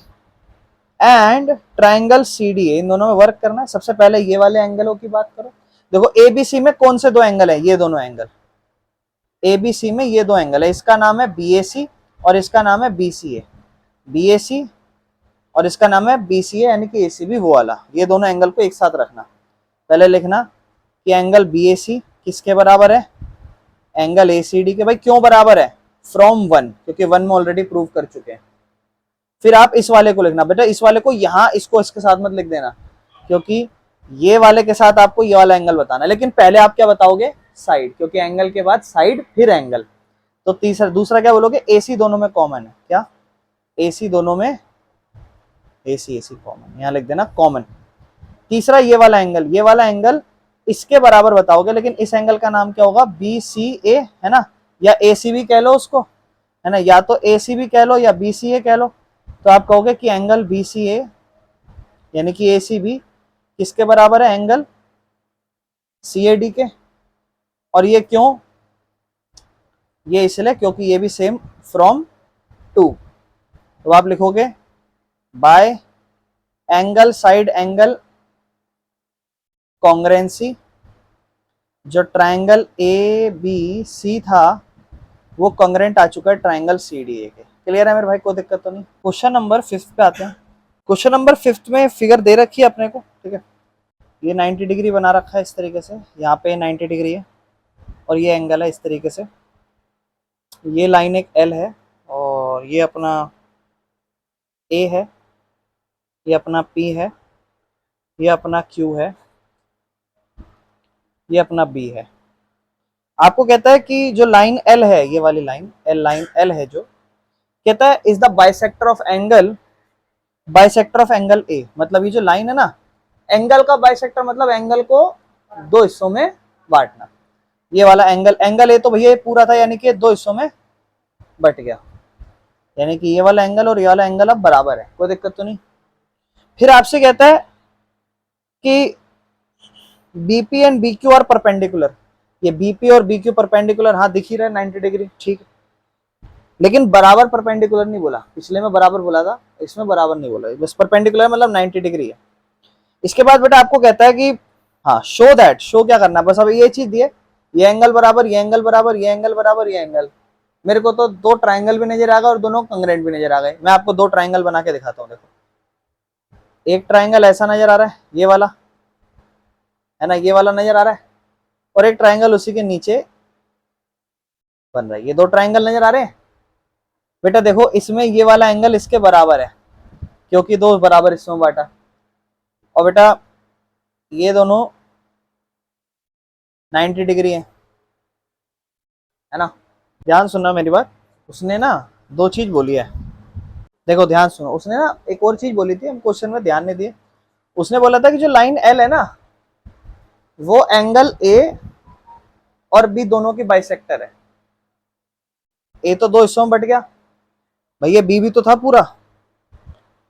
and triangle C D A, इन दोनों में वर्क करना है। सबसे पहले ये वाले एंगलों की बात करो। देखो ए बी सी में कौन से दो एंगल है? ये दोनों एंगल, ए बी सी में ये दो एंगल है, इसका नाम है बी ए सी और इसका नाम है B C A. B A सी और इसका नाम है बी सी ए, यानी कि ए सी बी वो वाला। ये दोनों एंगल को एक साथ रखना। पहले लिखना कि एंगल बी ए सी किसके बराबर है? एंगल ए सी डी के। भाई क्यों बराबर है? फ्रॉम 1, क्योंकि 1 में ऑलरेडी प्रूव कर चुके हैं। फिर आप इस वाले को लिखना, बेटा इस वाले को यहाँ, इसको इसके साथ मत लिख देना, क्योंकि ये वाले के साथ आपको ये वाला एंगल बताना है। लेकिन पहले आप क्या बताओगे? साइड, क्योंकि एंगल के बाद साइड फिर एंगल। तो दूसरा क्या बोलोगे? ए सी दोनों में कॉमन है। क्या? ए सी दोनों में, ए सी कॉमन, यहाँ लिख देना कॉमन। तीसरा ये वाला एंगल इसके बराबर बताओगे, लेकिन इस एंगल का नाम क्या होगा? बी सी ए, है ना, या ए सी बी कह लो उसको, है ना, या तो ए सी बी कह लो या बी सी ए कह लो। तो आप कहोगे कि एंगल बी सी ए यानी कि ए सी बी किसके बराबर है? एंगल सी ए डी के। और ये क्यों? ये इसलिए क्योंकि ये भी सेम फ्रॉम 2। तो आप लिखोगे बाय एंगल साइड एंगल कॉन्ग्रेंसी, जो ट्रायंगल ए बी सी था वो कॉन्ग्रेंट आ चुका है ट्रायंगल सी डी ए के। क्लियर है मेरे भाई? कोई दिक्कत तो नहीं। क्वेश्चन नंबर 5 पे आते हैं। क्वेश्चन नंबर 5 में फिगर दे रखी है अपने को, ठीक है, ये 90 डिग्री बना रखा है इस तरीके से, यहाँ पे 90 डिग्री है और ये एंगल है इस तरीके से। ये लाइन एक एल है और ये अपना ए है, ये अपना पी है, ये अपना क्यू है, ये अपना बी है। आपको कहता है कि जो लाइन एल है, ये वाली लाइन एल है, जो कहता है is the bisector of angle ए। मतलब ये जो लाइन है ना, एंगल का बाइसेक्टर मतलब एंगल को दो हिस्सों में बांटना। ये वाला एंगल ए तो भैया पूरा था, यानी कि दो हिस्सों में बट गया, यानी कि ये वाला एंगल और ये वाला एंगल अब बराबर है। कोई दिक्कत तो नहीं। फिर आपसे कहता है कि BP and BQ are perpendicular. ये बीपी और बीक्यू परपेंडिकुलर, हाँ दिख ही रहा है 90 डिग्री, ठीक है, लेकिन बराबर परपेंडिकुलर नहीं बोला। पिछले में बराबर बोला था, इसमें बराबर नहीं बोला, बस परपेंडिकुलर मतलब 90 डिग्री है। इसके बाद बेटा आपको कहता है कि हाँ शो दैट, शो क्या करना है, बस अब ये चीज दिए, ये एंगल बराबर, ये एंगल बराबर, ये एंगल बराबर, ये एंगल। मेरे को तो दो ट्राइंगल भी नजर आ गए और दोनों कंग्रेंट भी नजर आ गए। मैं आपको दो ट्राइंगल बना के दिखाता हूँ। देखो एक ट्राइंगल ऐसा नजर आ रहा है, ये वाला है ना, ये वाला नजर आ रहा है, और एक ट्राइंगल उसी के नीचे बन रहा है। ये दो ट्राइंगल नजर आ रहे हैं बेटा। देखो इसमें ये वाला एंगल इसके बराबर है क्योंकि दो बराबर हिस्सों में बांटा। और बेटा ये दोनों 90 डिग्री है ना। ध्यान सुनना मेरी बात। उसने ना दो चीज बोली है, देखो ध्यान सुनो। उसने ना एक और चीज बोली थी, हम क्वेश्चन में ध्यान नहीं दिए। उसने बोला था कि जो लाइन एल है ना, वो एंगल ए और बी दोनों की बाइसेक्टर है। ए तो दो हिस्सों में बट गया भैया, बी भी तो था पूरा,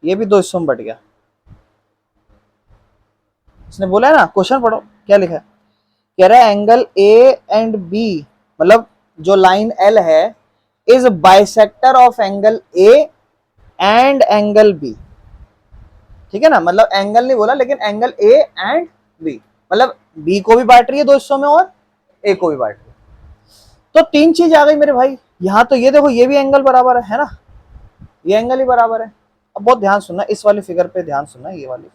ये भी दो हिस्सों में बट गया। उसने बोला है ना, क्वेश्चन पढ़ो क्या लिखा है। कह रहा है एंगल ए एंड बी, मतलब जो लाइन एल है, is bisector of angle A and angle B. ठीक है ना, मतलब एंगल नहीं बोला लेकिन एंगल ए एंड बी, मतलब बी को भी बांट रही है दो हिस्सों में और ए को भी बांट रही है। तो तीन चीज आ गई मेरे भाई। यहां तो ये देखो, ये भी एंगल बराबर है ना, ये एंगल ही बराबर है। अब बहुत ध्यान सुनना, इस वाली फिगर पे ध्यान सुनना, ये वाली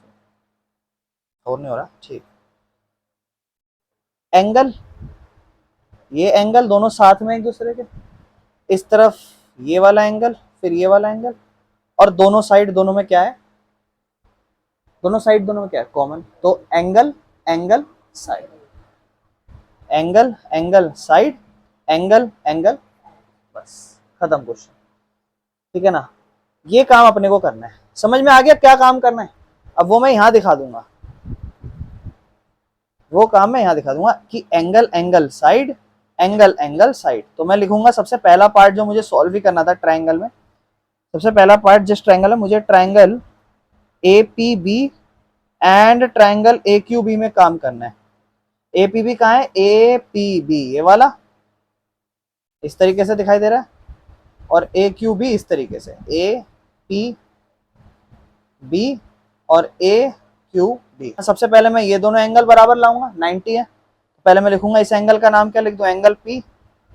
और नहीं हो रहा ठीक। एंगल, ये एंगल दोनों साथ में एक दूसरे के, इस तरफ ये वाला एंगल, फिर ये वाला एंगल, और दोनों साइड दोनों में क्या है, दोनों साइड दोनों में क्या है, कॉमन। तो angle angle side, angle angle side, angle angle, बस खत्म क्वेश्चन। ठीक है ना, ये काम अपने को करना है। समझ में आ गया क्या काम करना है? अब वो मैं यहां दिखा दूंगा, वो काम मैं यहां दिखा दूंगा कि angle angle side, angle angle side. तो मैं लिखूंगा सबसे पहला पार्ट जो मुझे सॉल्व भी करना था ट्राइंगल में, सबसे पहला पार्ट जिस ट्राइंगल है, मुझे triangle A P B and triangle A Q B में काम करना है। ए पी बी कहाँ है, ए पी बी ये वाला इस तरीके से दिखाई दे रहा है, और ए क्यू बी इस तरीके से, ए पी बी और ए क्यू बी। सबसे पहले मैं ये दोनों एंगल बराबर लाऊंगा, 90 है। पहले मैं लिखूंगा इस एंगल का नाम क्या लिख दूं, एंगल पी,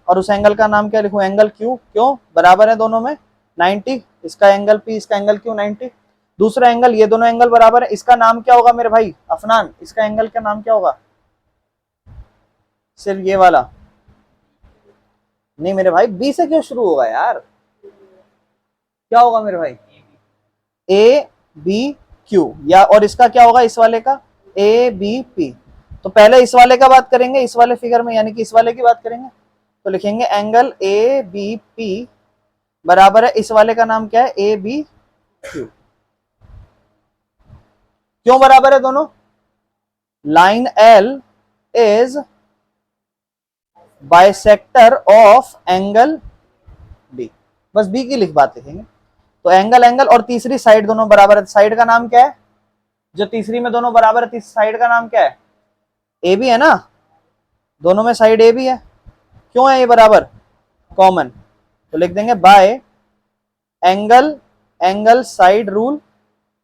और उस एंगल का नाम क्या लिखूं, एंगल क्यू। क्यों, बराबर है दोनों में 90, इसका एंगल पी इसका एंगल क्यू 90। दूसरा एंगल, ये दोनों एंगल बराबर है, इसका नाम क्या होगा मेरे भाई अफनान, इसका एंगल का नाम क्या होगा, सिर्फ ये वाला नहीं मेरे भाई, बी से क्यों शुरू होगा यार, क्या होगा मेरे भाई, ए बी क्यू, या और इसका क्या होगा इस वाले का, ए बी पी। तो पहले इस वाले का बात करेंगे, इस वाले फिगर में, यानी कि इस वाले की बात करेंगे। तो लिखेंगे एंगल ए बी पी बराबर है, इस वाले का नाम क्या है, ए बी क्यू। क्यों बराबर है दोनों, line L is bisector of angle B, बस बी की लिख बात लिखेंगे। तो एंगल एंगल और तीसरी साइड दोनों बराबर है, साइड का नाम क्या है, जो तीसरी में दोनों बराबर है, तीसरी साइड का नाम क्या है, ए बी है ना, दोनों में साइड ए बी है। क्यों है ये बराबर, कॉमन। तो लिख देंगे by angle angle side rule,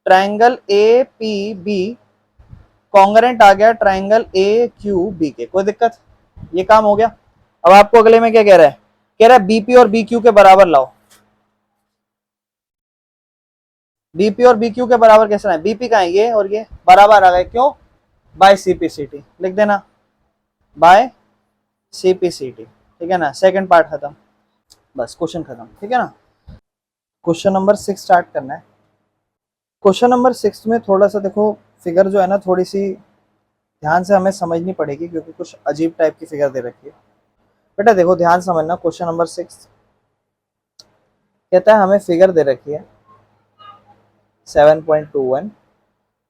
triangle A P B congruent आ गया ट्राइंगल ए क्यू बी के। कोई दिक्कत, ये काम हो गया। अब आपको अगले में क्या कह रहा है, कह रहा है बीपी और बी क्यू के बराबर लाओ। बीपी और बी क्यू के बराबर कैसे है, बीपी का है ये और ये बराबर आ गए, क्यों, बाय सीपीसीटी लिख देना, बाय सीपीसीटी। ठीक है ना, सेकंड पार्ट खत्म, बस क्वेश्चन खत्म। ठीक है ना, क्वेश्चन नंबर 6 स्टार्ट करना है। क्वेश्चन नंबर 6 में थोड़ा सा देखो, फिगर जो है ना थोड़ी सी ध्यान से हमें समझनी पड़ेगी क्योंकि कुछ अजीब टाइप की फिगर दे रखी है। बेटा देखो ध्यान समझना, क्वेश्चन नंबर 6 कहता है हमें फिगर दे रखी है 7.21।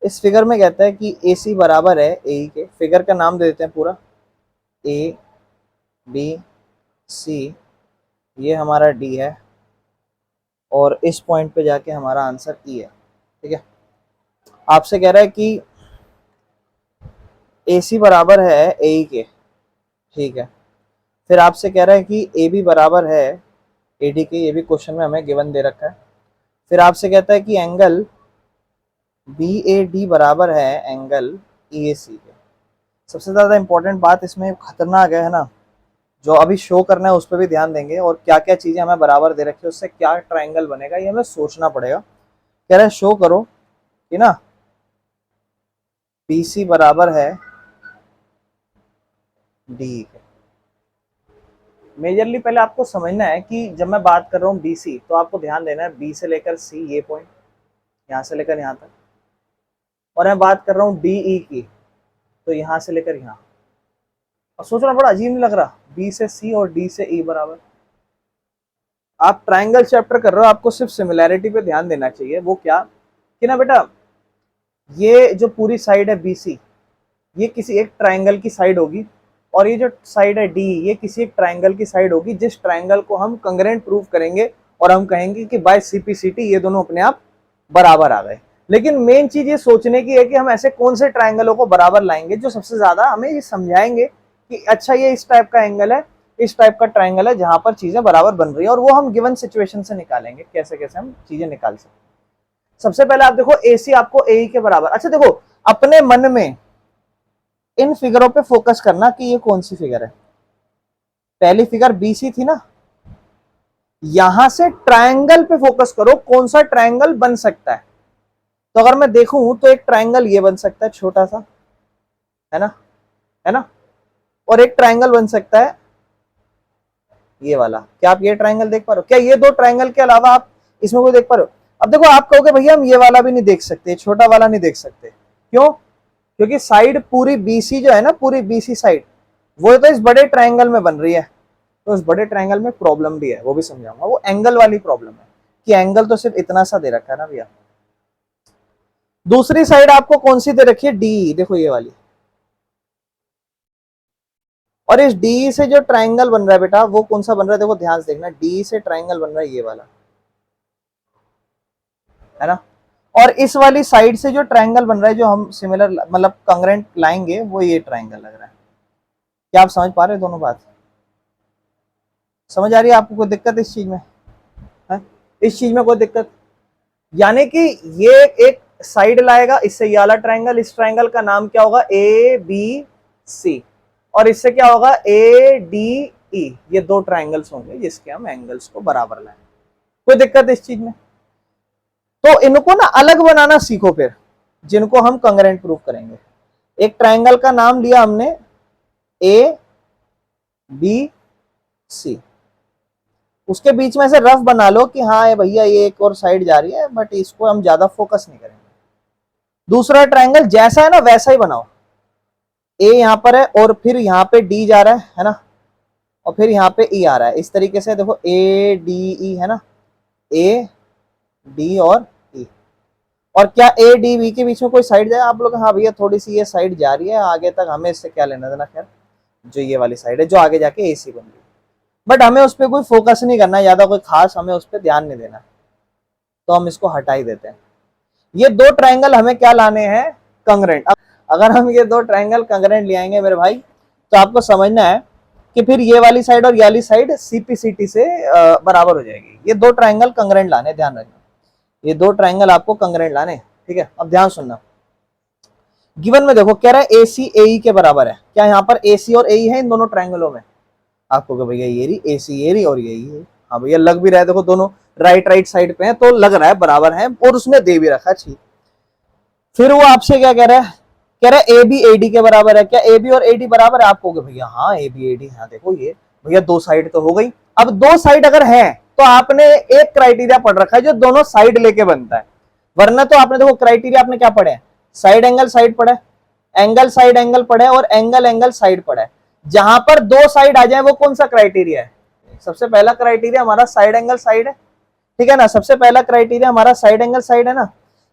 इस फिगर में कहता है कि ए सी बराबर है ए के, फिगर का नाम दे देते हैं पूरा, ए बी सी, ये हमारा डी है, और इस पॉइंट पे जाके हमारा आंसर ई है। ठीक है, आपसे कह रहा है कि ए सी बराबर है ए के, ठीक है, फिर आपसे कह रहा है कि ए बी बराबर है ए डी के, ये भी क्वेश्चन में हमें गिवन दे रखा है। फिर आपसे कहता है कि एंगल बी ए डी बराबर है एंगल ई ए सी के। सबसे ज़्यादा इंपॉर्टेंट बात इसमें खतरनाक है ना, जो अभी शो करना है उस पर भी ध्यान देंगे, और क्या क्या चीज़ें हमें बराबर दे रखी है उससे क्या ट्राइंगल बनेगा ये हमें सोचना पड़ेगा। कह रहा है शो करो कि ना BC बराबर है D के। मेजरली पहले आपको समझना है कि जब मैं बात कर रहा हूँ BC तो आपको ध्यान देना है B से लेकर C ये पॉइंट, यहाँ से लेकर यहाँ तक, और मैं बात कर रहा हूँ DE की तो यहाँ से लेकर यहाँ। और सोचना बड़ा अजीब नहीं लग रहा, B से C और D से E बराबर। आप ट्राइंगल चैप्टर कर रहे हो, आपको सिर्फ सिमिलैरिटी पे ध्यान देना चाहिए। वो क्या कि ना बेटा, ये जो पूरी साइड है BC ये किसी एक ट्राइंगल की साइड होगी, और ये जो साइड है D ये किसी एक ट्राइंगल की साइड होगी, जिस ट्राइंगल को हम कंग्रेंट प्रूव करेंगे और हम कहेंगे कि बाय CPCT ये दोनों अपने आप बराबर आ गए। लेकिन मेन चीज ये सोचने की है कि हम ऐसे कौन से ट्राइंगलों को बराबर लाएंगे जो सबसे ज्यादा हमें ये समझाएंगे कि अच्छा ये इस टाइप का एंगल है, इस टाइप का ट्राइंगल है जहां पर चीजें बराबर बन रही है, और वो हम गिवन सिचुएशन से निकालेंगे कैसे कैसे हम चीजें निकाल सकते। सबसे पहले आप देखो AC आपको AE के बराबर। अच्छा देखो, अपने मन में इन फिगरों पे फोकस करना कि ये कौन सी फिगर है। पहली फिगर BC थी ना, यहां से ट्रायंगल पे फोकस करो, कौन सा ट्रायंगल बन सकता है। तो अगर मैं देखूं तो एक ट्रायंगल ये बन सकता है छोटा सा, है ना, है ना, और एक ट्रायंगल बन सकता है ये वाला। क्या आप ये ट्रायंगल देख पा रहे हो? क्या ये दो ट्रायंगल के अलावा आप इसमें कोई देख पा रहे हो? अब देखो, आप कहोगे भैया हम ये वाला भी नहीं देख सकते, छोटा वाला नहीं देख सकते, क्यों? क्योंकि साइड पूरी BC जो है ना, पूरी BC साइड वो तो इस बड़े ट्रायंगल में बन रही है, तो उस बड़े ट्रायंगल में प्रॉब्लम भी है, वो भी समझाऊंगा। वो एंगल वाली प्रॉब्लम है कि एंगल तो सिर्फ इतना सा दे रखा है ना भैया। दूसरी साइड आपको कौन सी दे रखी है? D, देखो ये वाली। और इस D से जो ट्रायंगल बन रहा है बेटा वो कौन सा बन रहा है? देखो ध्यान से देखना, D से ट्रायंगल बन रहा है ये वाला, है ना। और इस वाली साइड से जो ट्रायंगल बन रहा है, जो हम सिमिलर मतलब कंग्रेंट लाएंगे, वो ये ट्रायंगल लग रहा है। क्या आप समझ पा रहे हो दोनों बात? समझ आ रही है आपको? कोई दिक्कत इस चीज में है? इस चीज में कोई दिक्कत? यानी कि ये एक साइड लाएगा, इससे ये वाला ट्रायंगल, इस ट्रायंगल का नाम क्या होगा? ABC, और इससे क्या होगा? ADE। ये दो ट्रायंगल्स होंगे जिसके हम एंगल्स को बराबर लाएंगे। कोई दिक्कत इस चीज में? तो इनको ना अलग बनाना सीखो फिर, जिनको हम कंग्रेंट प्रूफ करेंगे। एक ट्रायंगल का नाम लिया हमने ABC, उसके बीच में से रफ बना लो कि हाँ भैया ये एक और साइड जा रही है, बट इसको हम ज्यादा फोकस नहीं करेंगे। दूसरा ट्रायंगल जैसा है ना वैसा ही बनाओ। A यहां पर है और फिर यहां पे D जा रहा है ना, और फिर यहाँ पे E आ रहा है। इस तरीके से देखो ADE है ना, AD और E। और क्या ADB के बीच में कोई साइड जाए? आप लोग हाँ भैया थोड़ी सी ये साइड जा रही है आगे तक, हमें इससे क्या लेना देना। खैर जो ये वाली साइड है जो आगे जाके AC बन रही है, बट हमें उस पर कोई फोकस नहीं करना ज्यादा, कोई खास हमें उस पर ध्यान नहीं देना, तो हम इसको हटा ही देते हैं। ये दो ट्रायंगल हमें क्या लाने हैं? कंग्रेंट। अब अगर हम ये दो ट्रायंगल कंग्रेंट ले आएंगे मेरे भाई, तो आपको समझना है कि फिर ये वाली साइड और ये वाली साइड CPCT से बराबर हो जाएगी। ये दो ट्रायंगल कंग्रेंट लाने, ध्यान रखना, ये दो ट्रायंगल आपको कंग्रेंट लाने, ठीक है। अब ध्यान सुनना, गिवन में देखो कह रहा है AC AE के बराबर है। क्या यहाँ पर AC और AE है इन दोनों ट्रायंगलों में? आपको भैया ये रही AC ये रही और यही है। हाँ भैया लग भी रहा है, देखो दोनों राइट साइड पे है तो लग रहा है बराबर है, और उसने दे भी रखा। ठीक, फिर वो आपसे क्या कह रहा है? कह रहा है AB AD के बराबर है। क्या AB और AD बराबर है? आप कहोगे भैया हाँ AB AD, हाँ देखो ये भैया दो साइड तो हो गई। अब दो साइड अगर है तो आपने एक क्राइटेरिया पढ़ रखा है जो दोनों साइड लेके बनता है, वरना तो आपने देखो क्राइटेरिया आपने क्या पढ़े? साइड एंगल साइड पढ़ा है, एंगल साइड एंगल पढ़ा है, और एंगल एंगल साइड पढ़ा है। जहां पर दो साइड आ जाए वो कौन सा क्राइटेरिया है? सबसे पहला क्राइटेरिया हमारा साइड एंगल साइड है, ठीक है ना। सबसे पहला क्राइटेरिया हमारा साइड एंगल साइड है ना।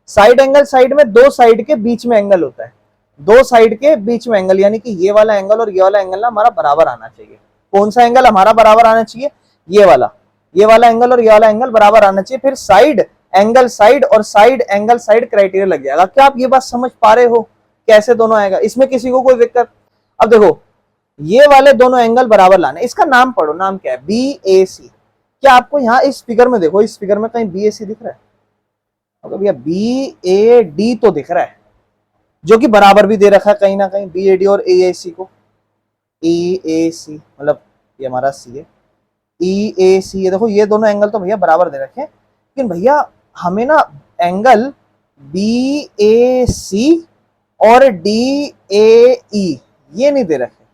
साइड एंगल साइड में दो साइड के बीच में एंगल होता है, दो साइड के बीच में एंगल, यानी कि ये वाला एंगल और ये वाला एंगल ना हमारा बराबर आना चाहिए। कौन सा एंगल हमारा बराबर आना चाहिए? ये वाला एंगल और ये वाला एंगल बराबर आना चाहिए। फिर साइड एंगल साइड और साइड एंगल साइड क्राइटेरिया लग जाएगा। क्या आप ये बात समझ पा रहे हो कैसे दोनों आएगा? इसमें किसी को कोई दिक्कत? अब देखो ये वाले दोनों एंगल बराबर लाने, इसका नाम पढ़ो, नाम क्या है? BAC। क्या आपको यहाँ इस फिगर में देखो, इस फिगर में कहीं BAC दिख रहा है? तो भैया BAD तो दिख रहा है, जो कि बराबर भी दे रखा है कहीं ना कहीं BAD और AAC को। EAC मतलब ये हमारा C है, EAC ये देखो ये दोनों एंगल तो भैया बराबर दे रखे हैं। लेकिन भैया हमें ना एंगल BAC और डी ए ई ये नहीं दे रखे,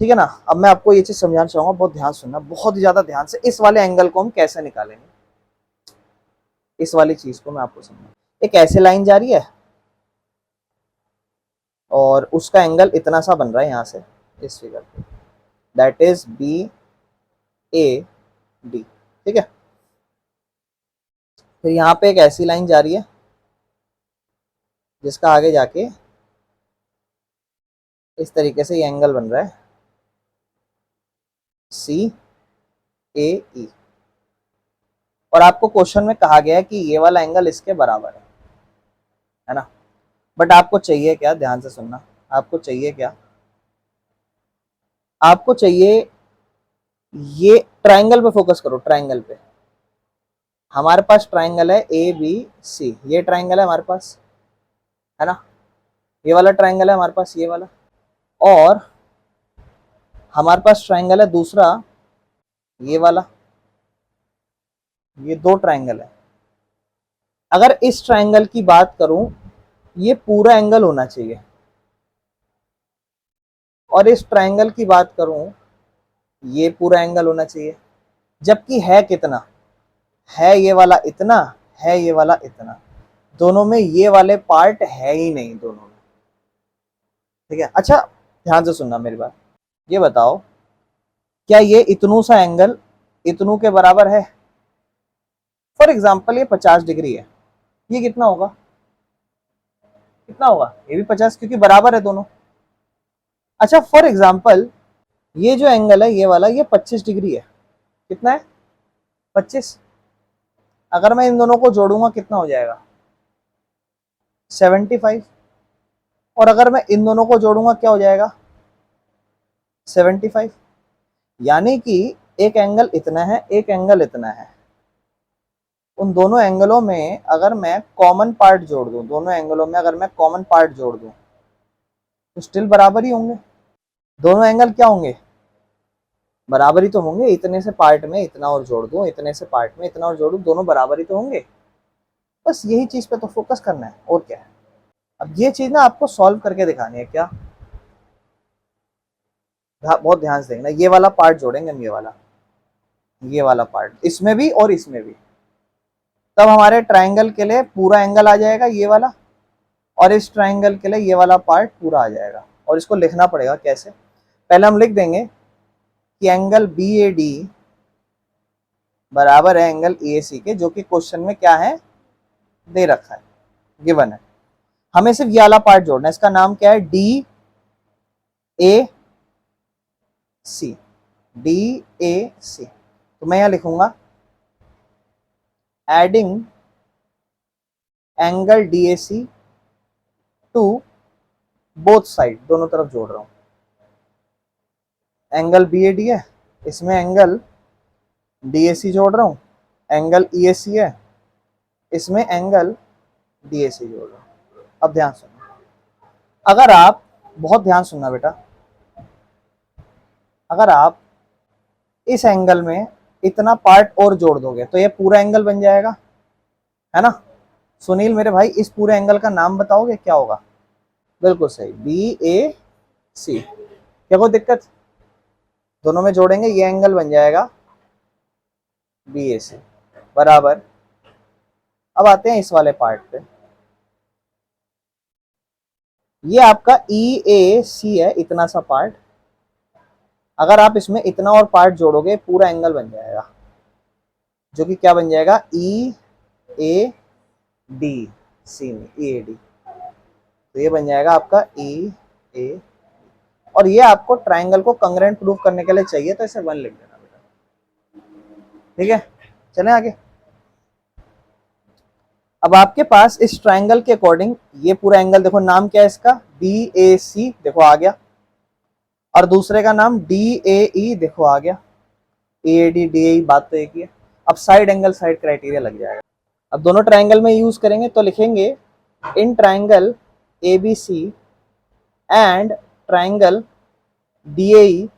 ठीक है ना। अब मैं आपको ये चीज समझाना चाहूंगा, बहुत ध्यान सुनना, बहुत ही ज्यादा ध्यान से। इस वाले एंगल को हम कैसे निकालेंगे, इस वाली चीज को मैं आपको समझा। एक ऐसे लाइन जा रही है और उसका एंगल इतना सा बन रहा है यहां से इस फिगर पे, that is B A D, ठीक है। फिर यहां पे एक ऐसी लाइन जा रही है जिसका आगे जाके इस तरीके से ये एंगल बन रहा है सी ए ई, और आपको क्वेश्चन में कहा गया है कि ये वाला एंगल इसके बराबर है ना। बट आपको चाहिए क्या, ध्यान से सुनना, आपको चाहिए क्या, आपको चाहिए ये ट्रायंगल पे फोकस करो, ट्रायंगल पे। हमारे पास ट्रायंगल है ए बी सी, ये ट्रायंगल है हमारे पास, है ना। ये वाला ट्रायंगल है हमारे पास, ये वाला। और हमारे पास ट्रायंगल है दूसरा, ये वाला। ये दो ट्रायंगल है। अगर इस ट्रायंगल की बात करूं, ये पूरा एंगल होना चाहिए, और इस ट्रायंगल की बात करूं, ये पूरा एंगल होना चाहिए। जबकि है कितना, है ये वाला इतना, है ये वाला इतना, दोनों में ये वाले पार्ट है ही नहीं दोनों में, ठीक है। अच्छा ध्यान से सुनना मेरी बात, ये बताओ क्या ये इतनू सा एंगल इतनू के बराबर है। फॉर एग्जाम्पल ये 50 डिग्री है, ये कितना होगा, कितना होगा, ये भी 50, क्योंकि बराबर है दोनों। अच्छा फॉर एग्जाम्पल ये जो एंगल है ये वाला, ये 25 डिग्री है, कितना है 25। अगर मैं इन दोनों को जोड़ूंगा कितना हो जाएगा 75, और अगर मैं इन दोनों को जोड़ूंगा क्या हो जाएगा 75। यानी कि एक एंगल इतना है, एक एंगल इतना है, उन दोनों एंगलों में अगर मैं कॉमन पार्ट जोड़ दूं, दोनों एंगलों में अगर मैं कॉमन पार्ट जोड़ दूं तो स्टिल बराबर ही होंगे। दोनों एंगल क्या होंगे, बराबर ही तो होंगे। इतने से पार्ट में इतना और जोड़ दूं, इतने से पार्ट में इतना और जोड़ दूं, दोनों बराबर ही तो होंगे। बस यही चीज पे तो फोकस करना है, और क्या है। अब ये चीज ना आपको सॉल्व करके दिखानी है, क्या, बहुत ध्यान से देखना। ये वाला पार्ट जोड़ेंगे हम, ये वाला पार्ट इसमें भी और इसमें भी, तब हमारे ट्रायंगल के लिए पूरा एंगल आ जाएगा ये वाला, और इस ट्रायंगल के लिए ये वाला पार्ट पूरा आ जाएगा। और इसको लिखना पड़ेगा कैसे, पहले हम लिख देंगे कि एंगल बी ए डी बराबर है एंगल ए सी के, जो कि क्वेश्चन में क्या है दे रखा है, गिवन है। हमें सिर्फ ये वाला पार्ट जोड़ना है, इसका नाम क्या है D A C, D A सी। तो मैं यहां लिखूंगा adding angle D A C to both side, दोनों तरफ जोड़ रहा हूं। एंगल बी ए डी है, इसमें एंगल डी ए सी जोड़ रहा हूं, एंगल ई ए सी है, इसमें एंगल डी ए सी जोड़ रहा हूं। अब ध्यान सुनना, अगर आप, बहुत ध्यान सुनना बेटा, अगर आप इस एंगल में इतना पार्ट और जोड़ दोगे तो ये पूरा एंगल बन जाएगा, है ना। सुनील मेरे भाई, इस पूरे एंगल का नाम बताओगे क्या होगा, बिल्कुल सही, बी ए सी। क्या कोई दिक्कत, दोनों में जोड़ेंगे ये एंगल बन जाएगा बी ए सी बराबर। अब आते हैं इस वाले पार्ट पे, ये आपका ई ए सी है, इतना सा पार्ट। अगर आप इसमें इतना और पार्ट जोड़ोगे पूरा एंगल बन जाएगा, जो कि क्या बन जाएगा ई ए डी सी में, ई ए डी। तो ये बन जाएगा आपका ई ए, और ये आपको ट्रायंगल को कंग्रेंट प्रूव करने के लिए चाहिए, तो इसे 1 लिख देना बेटा, ठीक है। चलें आगे। अब आपके पास इस ट्रायंगल के अकॉर्डिंग ये पूरा एंगल देखो, नाम क्या है इसका बी ए सी, देखो आ गया, और दूसरे का नाम डी ए ई, देखो आ गया, ए डी डी ए, बात तो एक ही है। अब साइड एंगल साइड क्राइटेरिया लग जाएगा। अब दोनों ट्रायंगल में यूज करेंगे तो लिखेंगे in triangle A B C and triangle D A E.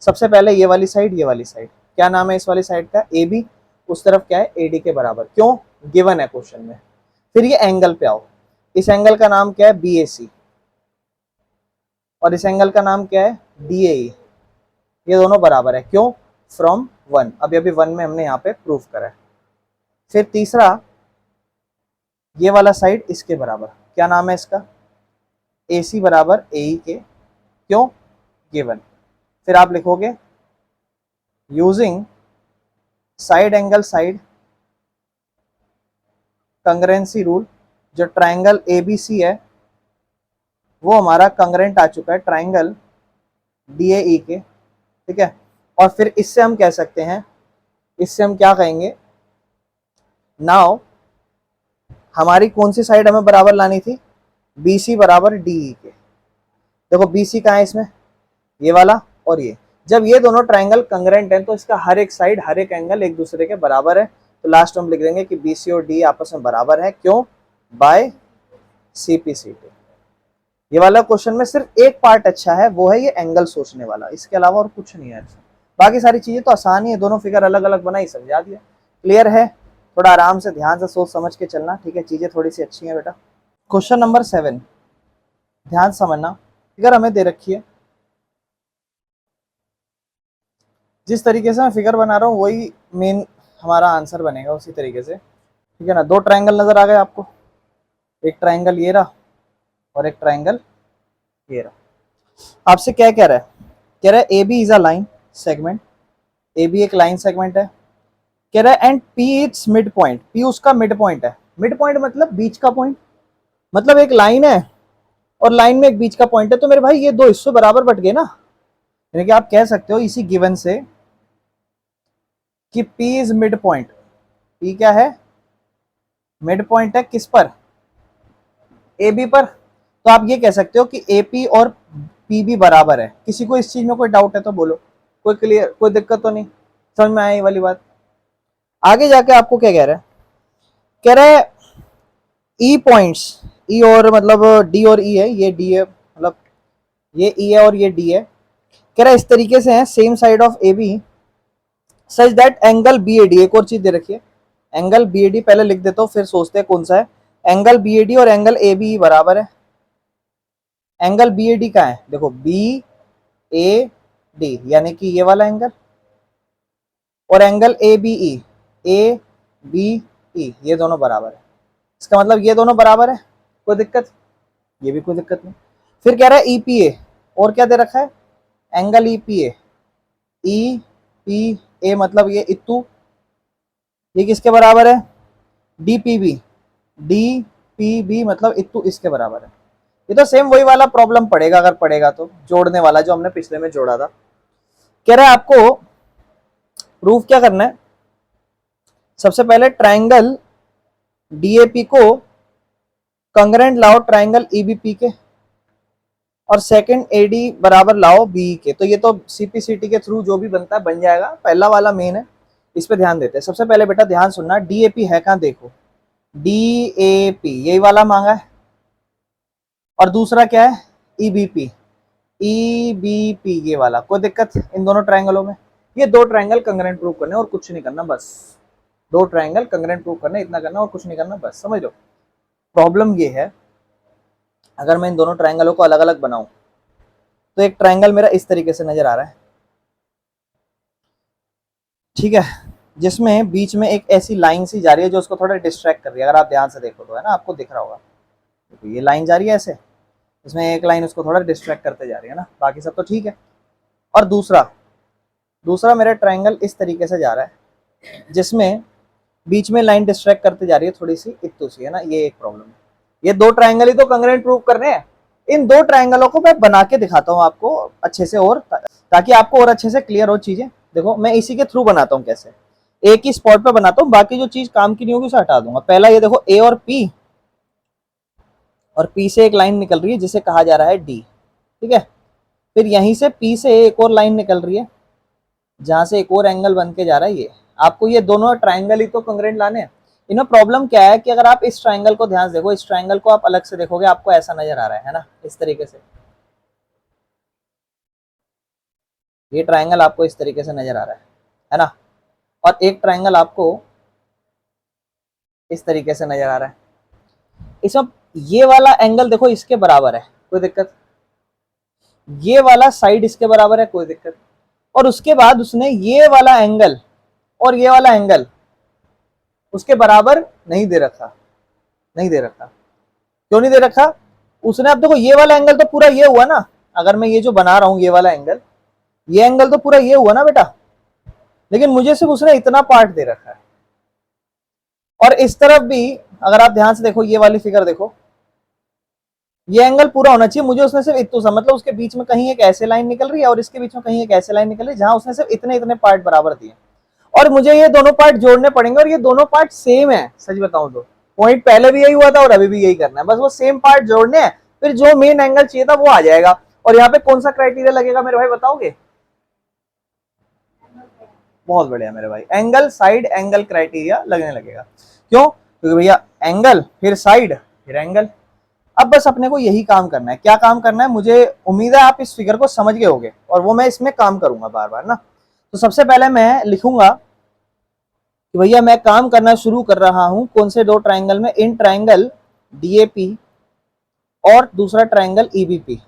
सबसे पहले ये वाली साइड, ये वाली साइड, क्या नाम है इस वाली साइड का ए बी, उस तरफ क्या है ए डी के बराबर, क्यों गिवन है क्वेश्चन में। फिर ये एंगल पे आओ, इस एंगल का नाम क्या है बी ए सी, और इस एंगल का नाम क्या है, DAE। ये दोनों बराबर है, क्यों, फ्रॉम 1, अभी अभी 1 में हमने यहाँ पे प्रूव करा है। फिर तीसरा, ये वाला साइड इसके बराबर, क्या नाम है इसका, AC बराबर AE के, क्यों, गिवन। फिर आप लिखोगे using side angle side congruency rule, जो ट्राइंगल ABC है वो हमारा कंग्रेंट आ चुका है ट्राइंगल DAE के, ठीक है। और फिर इससे हम कह सकते हैं, इससे हम क्या कहेंगे, नाउ हमारी कौन सी साइड हमें बराबर लानी थी, BC बराबर DE के। देखो BC कहाँ है इसमें, ये वाला और ये, जब ये दोनों ट्राइंगल कंग्रेंट हैं तो इसका हर एक साइड, हर एक एंगल एक दूसरे के बराबर है, तो लास्ट हम लिख देंगे कि BC और DE आपस में बराबर है, क्यों, बाय CP/CT। ये वाला क्वेश्चन में सिर्फ एक पार्ट अच्छा है, वो है ये एंगल सोचने वाला, इसके अलावा और कुछ नहीं है अच्छा। बाकी सारी चीजें तो आसान ही है, दोनों फिगर अलग अलग बनाई, समझा दिया, क्लियर है। थोड़ा आराम से ध्यान से सोच समझ के चलना, ठीक है, चीजें थोड़ी सी अच्छी हैं बेटा। क्वेश्चन नंबर 7, ध्यान समझना, फिगर हमें दे रखी है, जिस तरीके से मैं फिगर बना रहा हूँ वही मेन हमारा आंसर बनेगा उसी तरीके से, ठीक है ना। दो ट्राइंगल नजर आ गए आपको, एक ट्राइंगल ये रहा और एक ट्राइंगल ये रहा। आपसे क्या कह रहा है, कह रहा है A B is a line segment, A B एक लाइन सेगमेंट है, कह रहा है and P its mid point, P उसका मिड पॉइंट है। मिड पॉइंट मतलब बीच का पॉइंट, मतलब एक लाइन है और लाइन में एक बीच का पॉइंट है, तो मेरे भाई ये दो हिस्सों बराबर बट गए ना। यानी कि आप कह सकते हो इसी गिवन से कि P is mid point, P क्या है, मिड पॉइंट है, किस पर, ए बी पर। तो आप ये कह सकते हो कि AP और PB बराबर है। किसी को इस चीज में कोई डाउट है तो बोलो, कोई क्लियर, कोई दिक्कत तो नहीं, समझ में आया ये वाली बात। आगे जाके आपको क्या कह रहा है, कह रहा है E पॉइंट्स, E और मतलब D और E है, ये D है, मतलब ये E है और ये D है, कह रहा है इस तरीके से है same side of AB such that angle BAD, एक और चीज दे रखी है, एंगल BAD पहले लिख देता हूं फिर सोचते हैं कौन सा है। एंगल BAD और एंगल ABE बराबर है। एंगल BAD का है, देखो BAD यानी कि ये वाला एंगल, और एंगल ABE ये दोनों बराबर है। इसका मतलब ये दोनों बराबर है, कोई दिक्कत, ये भी कोई दिक्कत नहीं। फिर कह रहा है EPA, और क्या दे रखा है, एंगल EPA, EPA मतलब ये इतू, ये किसके बराबर है, DPB, DPB मतलब इतू इसके बराबर है। ये तो सेम वही वाला प्रॉब्लम पड़ेगा, अगर पड़ेगा तो जोड़ने वाला जो हमने पिछले में जोड़ा था। कह रहा है आपको प्रूफ क्या करना है, सबसे पहले ट्राइंगल DAP को कंग्रेंट लाओ ट्राइंगल EBP के, और सेकंड AD बराबर लाओ BE के। तो ये तो CP/CT के थ्रू जो भी बनता है बन जाएगा, पहला वाला मेन है, इस पे ध्यान देते हैं। सबसे पहले बेटा ध्यान सुनना, DAP है कहाँ, देखो DAP यही वाला मांगा है, और दूसरा क्या है EBP, EBP ये वाला, कोई दिक्कत इन दोनों ट्राइंगलों में। ये दो ट्राइंगल कंग्रेंट प्रूव करने और कुछ नहीं करना, बस दो ट्राइंगल कंग्रेंट प्रूव करने, इतना करना और कुछ नहीं करना, बस समझ लो। प्रॉब्लम ये है, अगर मैं इन दोनों ट्राइंगलों को अलग अलग बनाऊं तो एक ट्राइंगल मेरा इस तरीके से नजर आ रहा है, ठीक है, जिसमें बीच में एक ऐसी लाइन सी जा रही है जो उसको थोड़ा डिस्ट्रैक्ट कर रही है। अगर आप ध्यान से देखो तो है ना, आपको दिख रहा होगा, तो ये लाइन जा रही है ऐसे, इसमें एक लाइन उसको थोड़ा डिस्ट्रैक्ट करते जा रही है ना, बाकी सब तो ठीक है। और दूसरा दूसरा मेरा ट्राइंगल इस तरीके से जा रहा है जिसमें बीच में लाइन डिस्ट्रैक्ट करते जा रही है थोड़ी सी इतू सी, है ना, ये एक प्रॉब्लम है। ये दो ट्राइंगल ही तो कंग्रेंट प्रूव करने हैं, इन दो ट्राइंगलों को मैं बना के दिखाता हूँ आपको अच्छे से, और ताकि आपको और अच्छे से क्लियर हो चीजें। देखो मैं इसी के थ्रू बनाता हूँ, कैसे, एक ही स्पॉट पे बनाता हूँ, बाकी जो चीज काम की नहीं होगी उसे हटा दूंगा। पहला ये देखो A और P से एक लाइन निकल रही है जिसे कहा जा रहा है D, ठीक है। फिर यहीं से P से एक और लाइन निकल रही है जहां से एक और एंगल बन के जा रहा है ये। आपको ये दोनों ट्राइंगल ही तो कंग्रेंट लाने हैं। इनमें प्रॉब्लम क्या है कि अगर आप इस ट्राइंगल को ध्यान से देखो, इस ट्राइंगल को आप अलग से देखोगे आपको ऐसा नजर आ रहा है ना, इस तरीके से, ये ट्राइंगल आपको इस तरीके से नजर आ रहा है ना, और एक ट्राइंगल आपको इस तरीके से नजर आ रहा है। इसमें ये वाला एंगल देखो इसके बराबर है, कोई दिक्कत, ये वाला साइड इसके बराबर है, कोई दिक्कत। और उसके बाद उसने ये वाला एंगल और ये वाला एंगल उसके बराबर नहीं दे रखा, नहीं दे रखा। क्यों नहीं दे रखा? उसने, अब देखो ये वाला एंगल तो पूरा ये हुआ ना, अगर मैं ये जो बना रहा हूं ये वाला एंगल, ये एंगल तो पूरा ये हुआ ना बेटा, लेकिन मुझे सिर्फ उसने इतना पार्ट दे रखा है। और इस तरफ भी अगर आप ध्यान से देखो, ये वाली फिगर देखो, ये एंगल पूरा होना चाहिए, मुझे उसने सिर्फ इतना सा, मतलब उसके बीच में कहीं एक ऐसे लाइन निकल रही है और इसके बीच में कहीं एक ऐसे लाइन निकल रही है, जहां उसने सिर्फ इतने इतने पार्ट बराबर दिए, और मुझे ये दोनों पार्ट जोड़ने पड़ेंगे, और ये दोनों पार्ट सेम है। सच बताऊं तो पॉइंट पहले भी यही हुआ था और अभी भी यही करना है, बस वो सेम पार्ट जोड़ने हैं, फिर जो मेन एंगल चाहिए था वो आ जाएगा। और यहाँ पे कौन सा क्राइटेरिया लगेगा मेरे भाई, बताओगे? बहुत बढ़िया मेरे भाई, एंगल साइड एंगल क्राइटेरिया लगने लगेगा। क्यों? क्योंकि भैया एंगल फिर साइड फिर एंगल। अब बस अपने को यही काम करना है। क्या काम करना है? मुझे उम्मीद है आप इस फिगर को समझ गए होगे, और वो मैं इसमें काम करूंगा बार बार ना। तो सबसे पहले मैं लिखूंगा कि भैया मैं काम करना शुरू कर रहा हूं कौन से दो ट्राइंगल में, इन ट्राइंगल डीएपी और दूसरा ट्राइंगल ईबीपी।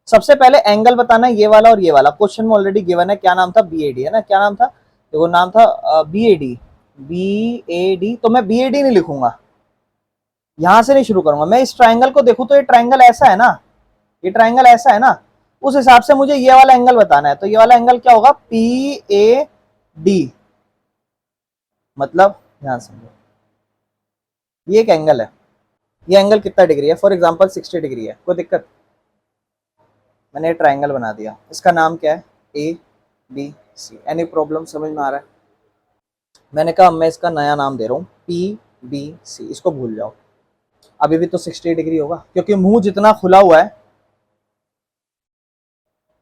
सबसे पहले एंगल बताना है, ये वाला और ये वाला। क्वेश्चन में ऑलरेडी गिवन है, क्या नाम था? बीएडी है ना। क्या नाम था? देखो नाम था बीएडी। बीएडी तो मैं बीएडी नहीं लिखूंगा, यहां से नहीं शुरू करूंगा। मैं इस ट्राइंगल को देखूं तो ये ट्राइंगल ऐसा है ना, ये ट्राइंगल ऐसा है ना, उस हिसाब से मुझे ये वाला एंगल बताना है। तो ये वाला एंगल क्या होगा? P A D. मतलब ध्यान समझो, ये एक एंगल है, ये एंगल कितना डिग्री है? फॉर एग्जांपल 60 डिग्री है, कोई दिक्कत? मैंने ट्राइंगल बना दिया, इसका नाम क्या है? A B C. Any problem? समझ में आ रहा है? मैंने कहा मैं इसका नया नाम दे रहा हूँ पी बी सी, इसको भूल जाओ। अभी भी तो 60 डिग्री होगा, क्योंकि मुंह जितना खुला हुआ है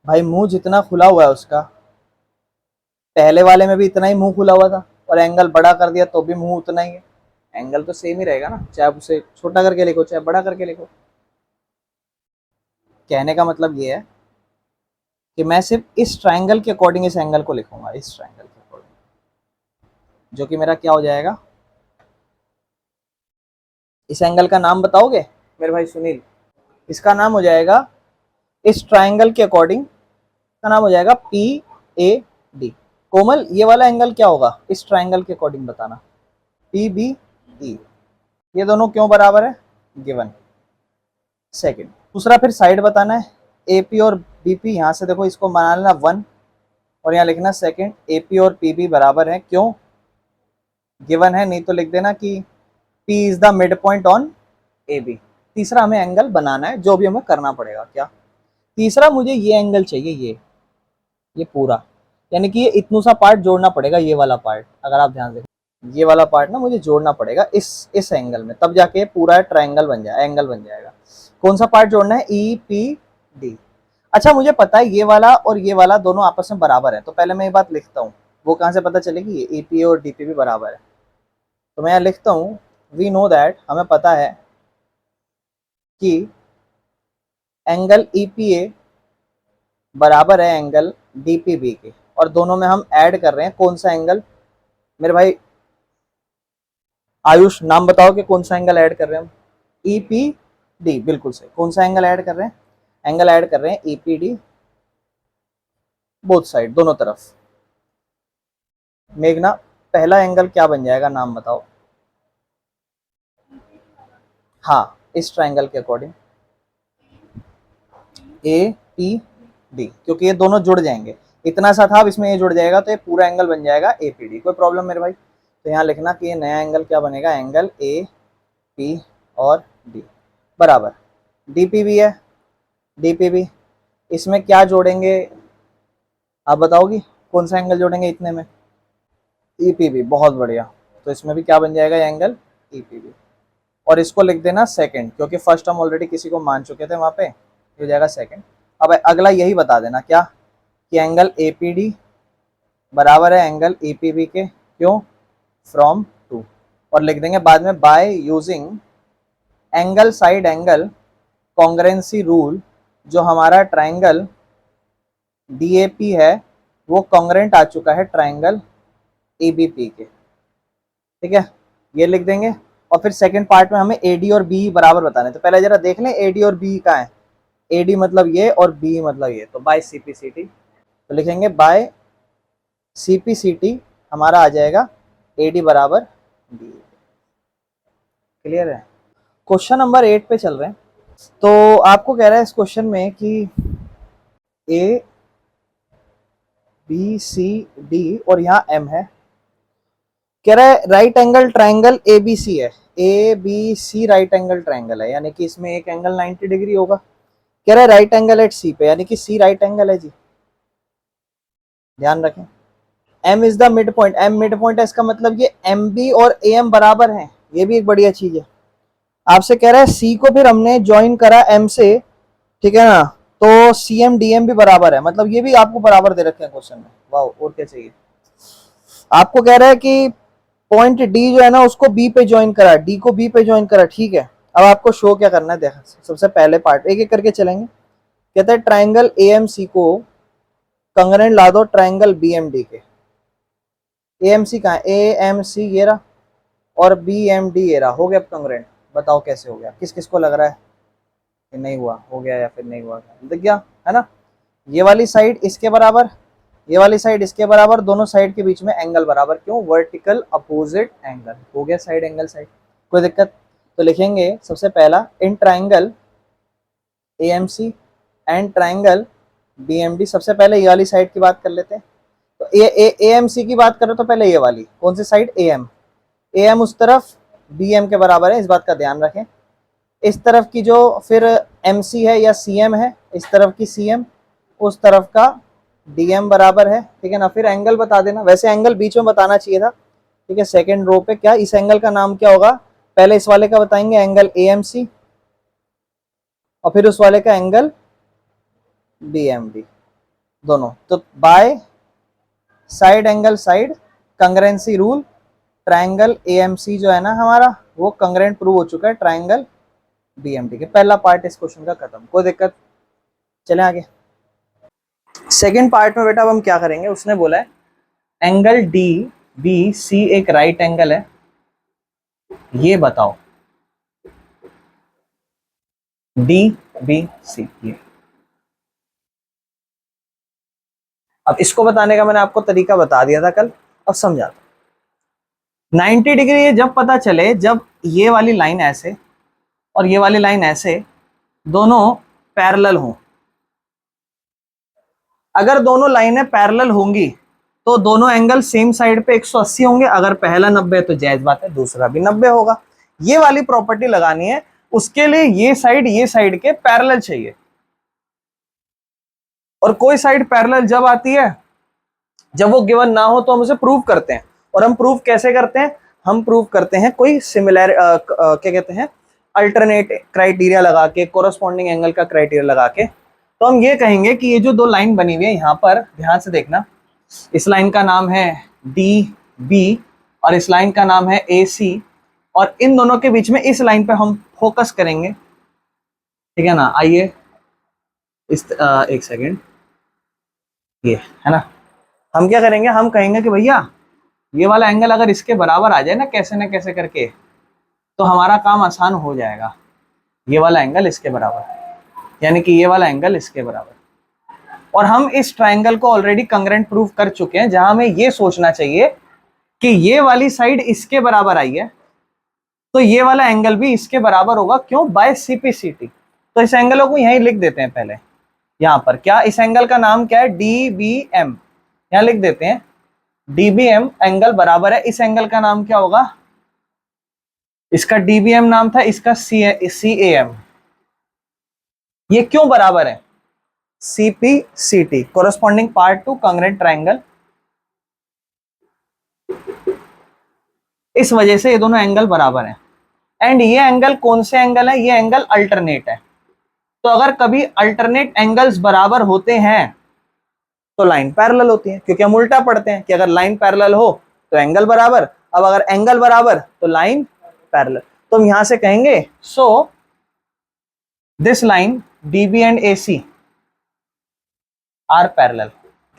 भाई, मुंह जितना खुला हुआ है उसका, पहले वाले में भी इतना ही मुंह खुला हुआ था, और एंगल बड़ा कर दिया तो भी मुंह उतना ही है। एंगल तो सेम ही रहेगा ना, चाहे आप उसे छोटा करके लिखो चाहे बड़ा करके लिखो। कहने का मतलब ये है कि मैं सिर्फ इस ट्राइंगल के अकॉर्डिंग इस एंगल को लिखूंगा, इस ट्राइंगल के अकॉर्डिंग, जो कि मेरा क्या हो जाएगा? इस एंगल का नाम बताओगे मेरे भाई सुनील? इसका नाम हो जाएगा, इस ट्राइंगल के अकॉर्डिंग का नाम हो जाएगा पी ए डी। कोमल ये वाला एंगल क्या होगा इस ट्राइंगल के अकॉर्डिंग बताना? P B E. ये दोनों क्यों बराबर है? गिवन। सेकंड, दूसरा फिर साइड बताना है, एपी और बीपी। यहां से देखो इसको बना लेना 1 और यहाँ लिखना सेकंड, एपी और पीबी बराबर है। क्यों? गिवन है, नहीं तो लिख देना कि P is the mid point on A B. तीसरा हमें एंगल बनाना है, जो भी हमें करना पड़ेगा। क्या? तीसरा मुझे ये एंगल चाहिए, ये पूरा, यानी कि ये इतना सा पार्ट जोड़ना पड़ेगा, ये वाला पार्ट। अगर आप ध्यान देखें ये वाला पार्ट ना मुझे जोड़ना पड़ेगा इस एंगल में, तब जाके पूरा ट्राइंगल बन जाए, एंगल बन जाएगा। कौन सा पार्ट जोड़ना है? E P D. अच्छा मुझे पता है ये वाला और ये वाला दोनों आपस में बराबर है, तो पहले मैं ये बात लिखता हूँ। वो कहाँ से पता चलेगी? ये ईपी और डीपी भी बराबर है, तो मैं यहाँ लिखता हूँ वी नो दैट, हमें पता है कि एंगल ईपीए बराबर है एंगल डीपीबी के, और दोनों में हम ऐड कर रहे हैं कौन सा एंगल? मेरे भाई आयुष नाम बताओ कि कौन सा एंगल ऐड कर रहे हैं हम? ईपीडी, बिल्कुल सही। कौन सा एंगल ऐड कर रहे हैं? एंगल ऐड कर रहे हैं ईपीडी, बोथ साइड, दोनों तरफ। मेघना पहला एंगल क्या बन जाएगा, नाम बताओ? हाँ इस ट्राइंगल के अकॉर्डिंग ए पी डी, क्योंकि ये दोनों जुड़ जाएंगे। इतना सा था, अब इसमें ये जुड़ जाएगा तो ये पूरा एंगल बन जाएगा ए पी डी। कोई प्रॉब्लम मेरे भाई? तो यहाँ लिखना कि ये नया एंगल क्या बनेगा? एंगल ए पी और डी बराबर डी पी भी है, डी पी भी। इसमें क्या जोड़ेंगे आप बताओगी? कौन सा एंगल जोड़ेंगे इतने में? ई पी बी, बहुत बढ़िया। तो इसमें भी क्या बन जाएगा? Angle E P B. और इसको लिख देना सेकंड, क्योंकि फर्स्ट हम ऑलरेडी किसी को मान चुके थे वहां पे, हो जाएगा सेकंड। अब अगला यही बता देना क्या, कि एंगल ए पी डी बराबर है एंगल ई पी बी के। क्यों? From two. और लिख देंगे बाद में by using angle side angle congruency rule, जो हमारा ट्राइंगल डीएपी है वो कॉन्ग्रेंट आ चुका है ट्राइंगल एबीपी के। ठीक है, ये लिख देंगे। और फिर सेकंड पार्ट में हमें एडी और बी बराबर बताने, तो पहले जरा देख लें एडी और बी कहाँ है। AD मतलब ये और B मतलब ये, तो बाय CPCT। तो लिखेंगे बाय CPCT हमारा आ जाएगा AD बराबर B। क्लियर है? क्वेश्चन नंबर 8 पे चल रहे हैं। तो आपको कह रहा है इस क्वेश्चन में कि ABCD और यहाँ M है। कह रहा है राइट एंगल ट्राइंगल ABC है, ABC राइट एंगल ट्राइंगल है, यानी कि इसमें एक एंगल 90 डिग्री होगा। कह रहा है राइट एंगल एट C पे, यानी कि C राइट एंगल है जी, ध्यान रखें। M is the mid point, M mid point है, इसका मतलब ये MB और AM बराबर हैं, ये भी एक बढ़िया चीज है। आपसे कह रहा है C को फिर हमने ज्वाइन करा M से, ठीक है ना, तो CM DM भी बराबर है, मतलब ये भी आपको बराबर दे रखे हैं क्वेश्चन में। वाह, और क्या चाहिए। आपको कह रहा है कि पॉइंट D जो है ना उसको B पे ज्वाइन करा, D को B पे ज्वाइन करा, ठीक है। अब आपको शो क्या करना है, देखा सबसे पहले पार्ट एक एक करके चलेंगे। कहता है ट्राइंगल AMC को कंग्रेंट ला दो ट्राइंगल BMD के। AMC कहाँ है, AMC ये रहा और BMD ये रहा, हो गया अब कंग्रेंट। बताओ कैसे हो गया, किस किस को लग रहा है कि नहीं हुआ, हो गया या फिर नहीं हुआ, दिख गया है ना। ये वाली साइड इसके बराबर, ये वाली साइड इसके बराबर, दोनों साइड के बीच में एंगल बराबर, क्यों, वर्टिकल अपोजिट एंगल, हो गया साइड एंगल साइड, कोई दिक्कत। तो लिखेंगे सबसे पहला in triangle AMC and triangle BMD। सबसे पहले ये वाली साइड की बात कर लेते हैं। तो AMC की बात करें तो पहले ये वाली कौन सी साइड, AM उस तरफ BM के बराबर है, इस बात का ध्यान रखें। इस तरफ की जो फिर MC है या CM है, इस तरफ की CM, उस तरफ का DM बराबर है, ठीक है ना। फिर एंगल बता देना, वैसे एंगल बीच में बताना चाहिए था, ठीक है। सेकंड रो पे क्या, इस एंगल का नाम क्या होगा, पहले इस वाले का बताएंगे एंगल AMC, और फिर उस वाले का एंगल BMD, दोनों। तो by side angle side congruency rule, triangle AMC जो है ना हमारा वो कंग्रेंट प्रूव हो चुका है ट्राइंगल BMD के। पहला पार्ट इस क्वेश्चन का खत्म, कोई दिक्कत। चलें आगे। सेकंड पार्ट में बेटा अब हम क्या करेंगे, उसने बोला है एंगल DBC एक राइट एंगल है, ये बताओ DBC ये। अब इसको बताने का मैंने आपको तरीका बता दिया था कल, अब समझा। 90 डिग्री ये जब पता चले जब ये वाली लाइन ऐसे और ये वाली लाइन ऐसे दोनों पैरेलल हों। अगर दोनों लाइनें पैरेलल होंगी तो दोनों एंगल सेम साइड पे 180 होंगे। अगर पहला 90 है तो जायज बात है दूसरा भी 90 होगा। ये वाली प्रॉपर्टी लगानी है, उसके लिए ये साइड के पैरेलल चाहिए। और कोई साइड पैरेलल जब आती है जब वो गिवन ना हो तो हम उसे प्रूव करते हैं। और हम प्रूव कैसे करते हैं, हम प्रूव करते हैं कोई सिमिलर क्या कहते हैं, अल्टरनेट क्राइटेरिया लगा के, कोरस्पॉन्डिंग एंगल का क्राइटेरिया लगा के। तो हम ये कहेंगे कि ये जो दो लाइन बनी हुई है यहाँ पर ध्यान से देखना, इस लाइन का नाम है DB और इस लाइन का नाम है AC, और इन दोनों के बीच में इस लाइन पे हम फोकस करेंगे, ठीक है ना। आइए इस एक सेकेंड, ये है ना, हम क्या करेंगे, हम कहेंगे कि भैया ये वाला एंगल अगर इसके बराबर आ जाए ना कैसे करके, तो हमारा काम आसान हो जाएगा। ये वाला एंगल इसके बराबर, यानी कि ये वाला एंगल इसके बराबर। और हम इस ट्राइंगल को ऑलरेडी कंग्रेंट प्रूव कर चुके हैं, जहां हमें ये सोचना चाहिए कि ये वाली साइड इसके बराबर आई है तो ये वाला एंगल भी इसके बराबर होगा, क्यों, बाय CPCT। तो इस एंगल को यहीं लिख देते हैं पहले, यहां पर क्या, इस एंगल का नाम क्या है, DBM, यहां लिख देते हैं DBM एंगल बराबर है, इस एंगल का नाम क्या होगा, इसका DBM नाम था, इसका CAM। ये क्यों बराबर है, CPCT corresponding part two congruent triangle, इस वजह से ये दोनों एंगल बराबर हैं। एंड ये एंगल कौन से एंगल है, ये एंगल अल्टरनेट है। तो अगर कभी अल्टरनेट एंगल्स बराबर होते हैं तो लाइन पैरेलल होती है, क्योंकि हम उल्टा पढ़ते हैं कि अगर लाइन पैरेलल हो तो एंगल बराबर, अब अगर एंगल बराबर तो लाइन पैरेलल। तो हम यहां से कहेंगे so this line DB and AC are parallel.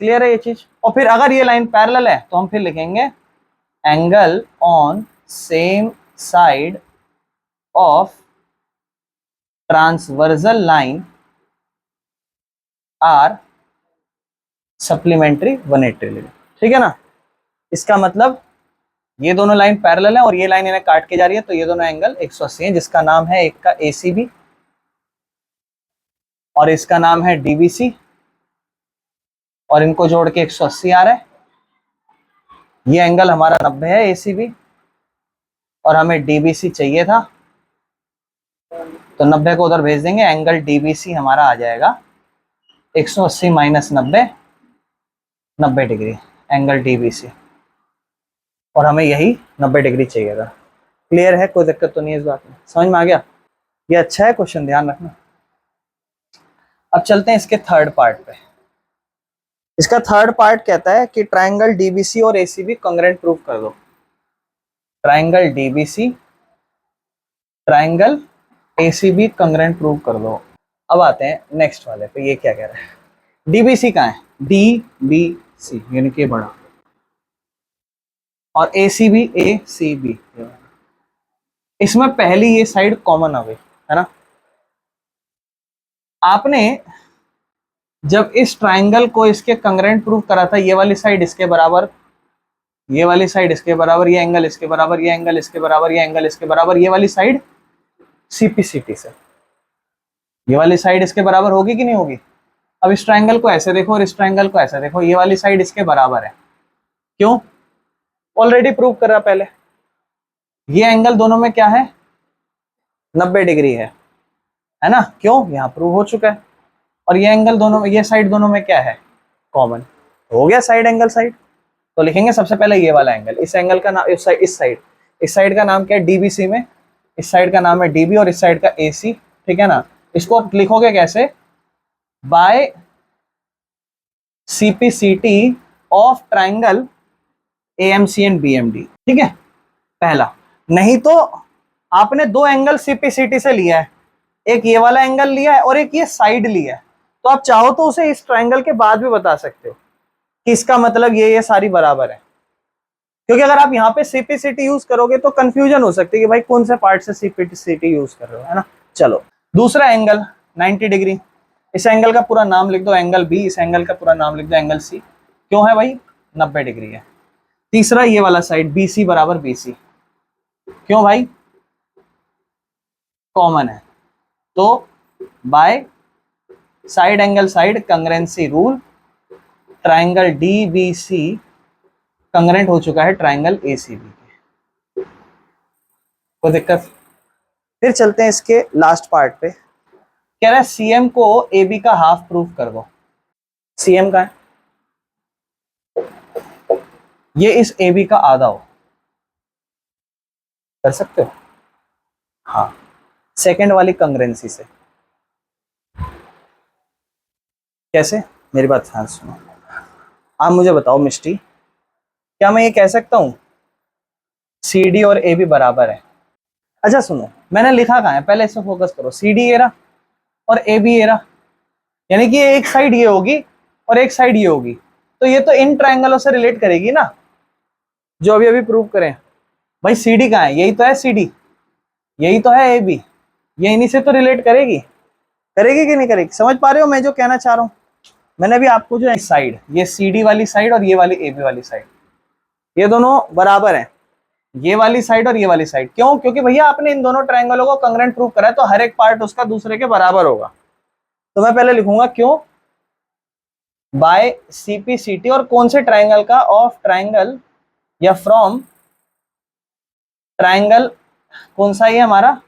Clear है ये चीज। और फिर अगर ये लाइन पैरेलल है तो हम फिर लिखेंगे angle on same side of transversal line are supplementary 180 degree. ठीक है ना, इसका मतलब ये दोनों लाइन पैरेलल है और ये लाइन इन्हें काट के जा रही है, तो ये दोनों एंगल 180 है, जिसका नाम है एक का एसीबी और इसका नाम है डीबीसी, और इनको जोड़ के 180 आ रहा है। ये एंगल हमारा 90 है एसीबी, और हमें डीबीसी चाहिए था, तो 90 को उधर भेज देंगे, एंगल डीबीसी हमारा आ जाएगा 180 माइनस 90, 90 डिग्री एंगल डीबीसी, और हमें यही 90 डिग्री चाहिए था। क्लियर है, कोई दिक्कत तो नहीं है इस बात में, समझ में आ गया? ये अच्छा है क्वेश्चन, ध्यान रखना। अब चलते हैं इसके थर्ड पार्ट पे। इसका थर्ड पार्ट कहता है कि ट्राइंगल डीबीसी और एसीबी कांग्रुएंट प्रूव कर दो। Triangle DBC, triangle ACB congruent prove कर दो। अब आते हैं नेक्स्ट वाले पे, ये क्या कह रहा है? डीबीसी कहाँ है? डीबीसी यानी कि बड़ा, और एसीबी एसीबी, इसमें पहली ये साइड कॉमन आ गई है ना। आपने जब इस ट्राइंगल को इसके कांग्रुएंट प्रूव करा था, ये वाली साइड इसके बराबर, ये वाली साइड इसके बराबर, ये एंगल इसके बराबर, ये एंगल इसके बराबर, ये एंगल इसके बराबर, ये वाली साइड सीपीसीटी से, ये वाली साइड इसके बराबर होगी कि नहीं होगी? अब इस ट्राइंगल को ऐसे देखो और इस ट्राइंगल को ऐसे देखो, ये वाली साइड इसके बराबर है। क्यों? ऑलरेडी प्रूव करा पहले। ये एंगल दोनों में क्या है? 90 डिग्री है ना? क्यों? यहाँ प्रूव हो चुका है। और ये एंगल दोनों में, ये साइड दोनों में क्या है? कॉमन। हो गया साइड एंगल साइड। तो लिखेंगे सबसे पहले ये वाला एंगल, इस एंगल का नाम, इस साइड का नाम क्या है? डीबीसी में, इस साइड का नाम है डीबी और इस साइड का एसी। ठीक है ना? इसको लिखोगे कैसे? By CPCT of triangle AMC and BMD. ठीक है, पहला। नहीं तो आपने दो एंगल सीपीसीटी से लिया है, एक ये वाला एंगल लिया है और एक ये साइड लिया है, तो आप चाहो तो उसे इस ट्राइंगल के बाद भी बता सकते हो कि इसका मतलब ये सारी बराबर है। क्योंकि अगर आप यहाँ पे सीपीसीटी यूज करोगे तो कंफ्यूजन हो सकती है कि भाई कौन से पार्ट से सीपीसीटी यूज कर रहे हो, है ना। चलो, दूसरा एंगल 90 डिग्री, इस एंगल का पूरा नाम लिख दो एंगल बी, इस एंगल का पूरा नाम लिख दो एंगल सी। क्यों है भाई? 90 डिग्री है। तीसरा ये वाला साइड बीसी बराबर बीसी, क्यों भाई? कॉमन है। तो by side angle side congruency rule, triangle DBC congruent हो चुका है ट्राइंगल एसीबी के। कोई दिक्कत? फिर चलते हैं इसके लास्ट पार्ट पे। कह रहा है सीएम को एबी का हाफ प्रूफ कर दो। सीएम का है, ये इस एबी का आधा हो, कर सकते हो? हाँ, सेकंड वाली कंग्रेंसी से। कैसे? मेरी बात ध्यान सुनो। आप मुझे बताओ मिस्टी, क्या मैं ये कह सकता हूं सी डी और ए बी बराबर है? अच्छा सुनो, मैंने लिखा कहाँ है, पहले इस पर फोकस करो। सी डी ए रहा और ए बी ए रहा, यानी कि एक साइड ये होगी और एक साइड ये होगी, तो ये तो इन ट्रायंगलों से रिलेट करेगी ना, जो अभी अभी प्रूव करें। भाई सी डी कहाँ है? यही तो है सी डी, यही तो है ए बी, ये इन्हीं से तो रिलेट करेगी। करेगी कि नहीं करेगी? समझ पा रहे हो मैं जो कहना चाह रहा हूँ? मैंने अभी आपको जो है साइड, ये सी डी वाली साइड और ये वाली ए बी वाली साइड, ये दोनों बराबर है, ये वाली साइड और ये वाली साइड। क्यों? क्योंकि भैया आपने इन दोनों ट्रायंगलों को कांग्रुएंट प्रूव करा है, तो हर एक पार्ट उसका दूसरे के बराबर होगा। तो मैं पहले लिखूंगा क्यों, बाय सीपीसीटी, और कौन से ट्रायंगल का? ऑफ ट्रायंगल या फ्रॉम ट्रायंगल, कौन सा ये हमारा?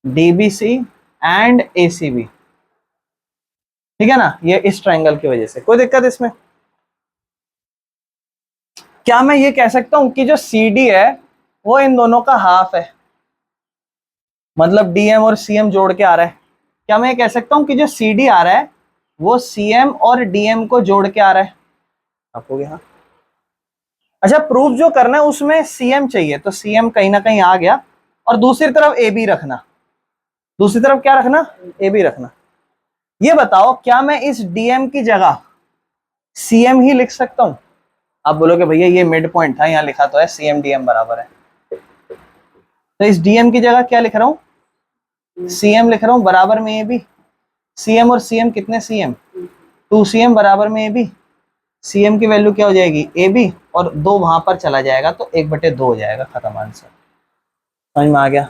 DBC and ACB. ठीक है ना, ये इस ट्रायंगल की वजह से। कोई दिक्कत इसमें? क्या मैं ये कह सकता हूं कि जो सी डी है वो इन दोनों का हाफ है, मतलब डीएम और सीएम जोड़ के आ रहा है? क्या मैं ये कह सकता हूं कि जो सी डी आ रहा है वो सीएम और डीएम को जोड़ के आ रहा है? आप हो गया? हाँ। अच्छा, प्रूफ जो करना है उसमें सीएम चाहिए, तो सीएम कहीं ना कहीं आ गया, और दूसरी तरफ ए बी रखना। दूसरी तरफ क्या रखना? ए बी रखना। ये बताओ, क्या मैं इस डीएम की जगह सीएम ही लिख सकता हूं? आप बोलोगे भैया ये मिड पॉइंट था, यहां लिखा तो है सीएम डीएम बराबर है, तो इस डीएम की जगह क्या लिख रहा हूं? सीएम लिख रहा हूं, बराबर में ए बी। CM और CM कितने CM, 2CM बराबर में AB। CM की वैल्यू क्या हो जाएगी AB, और 2 वहां पर चला जाएगा तो 1/2 हो जाएगा, खत्म आंसर। समझ में आ गया।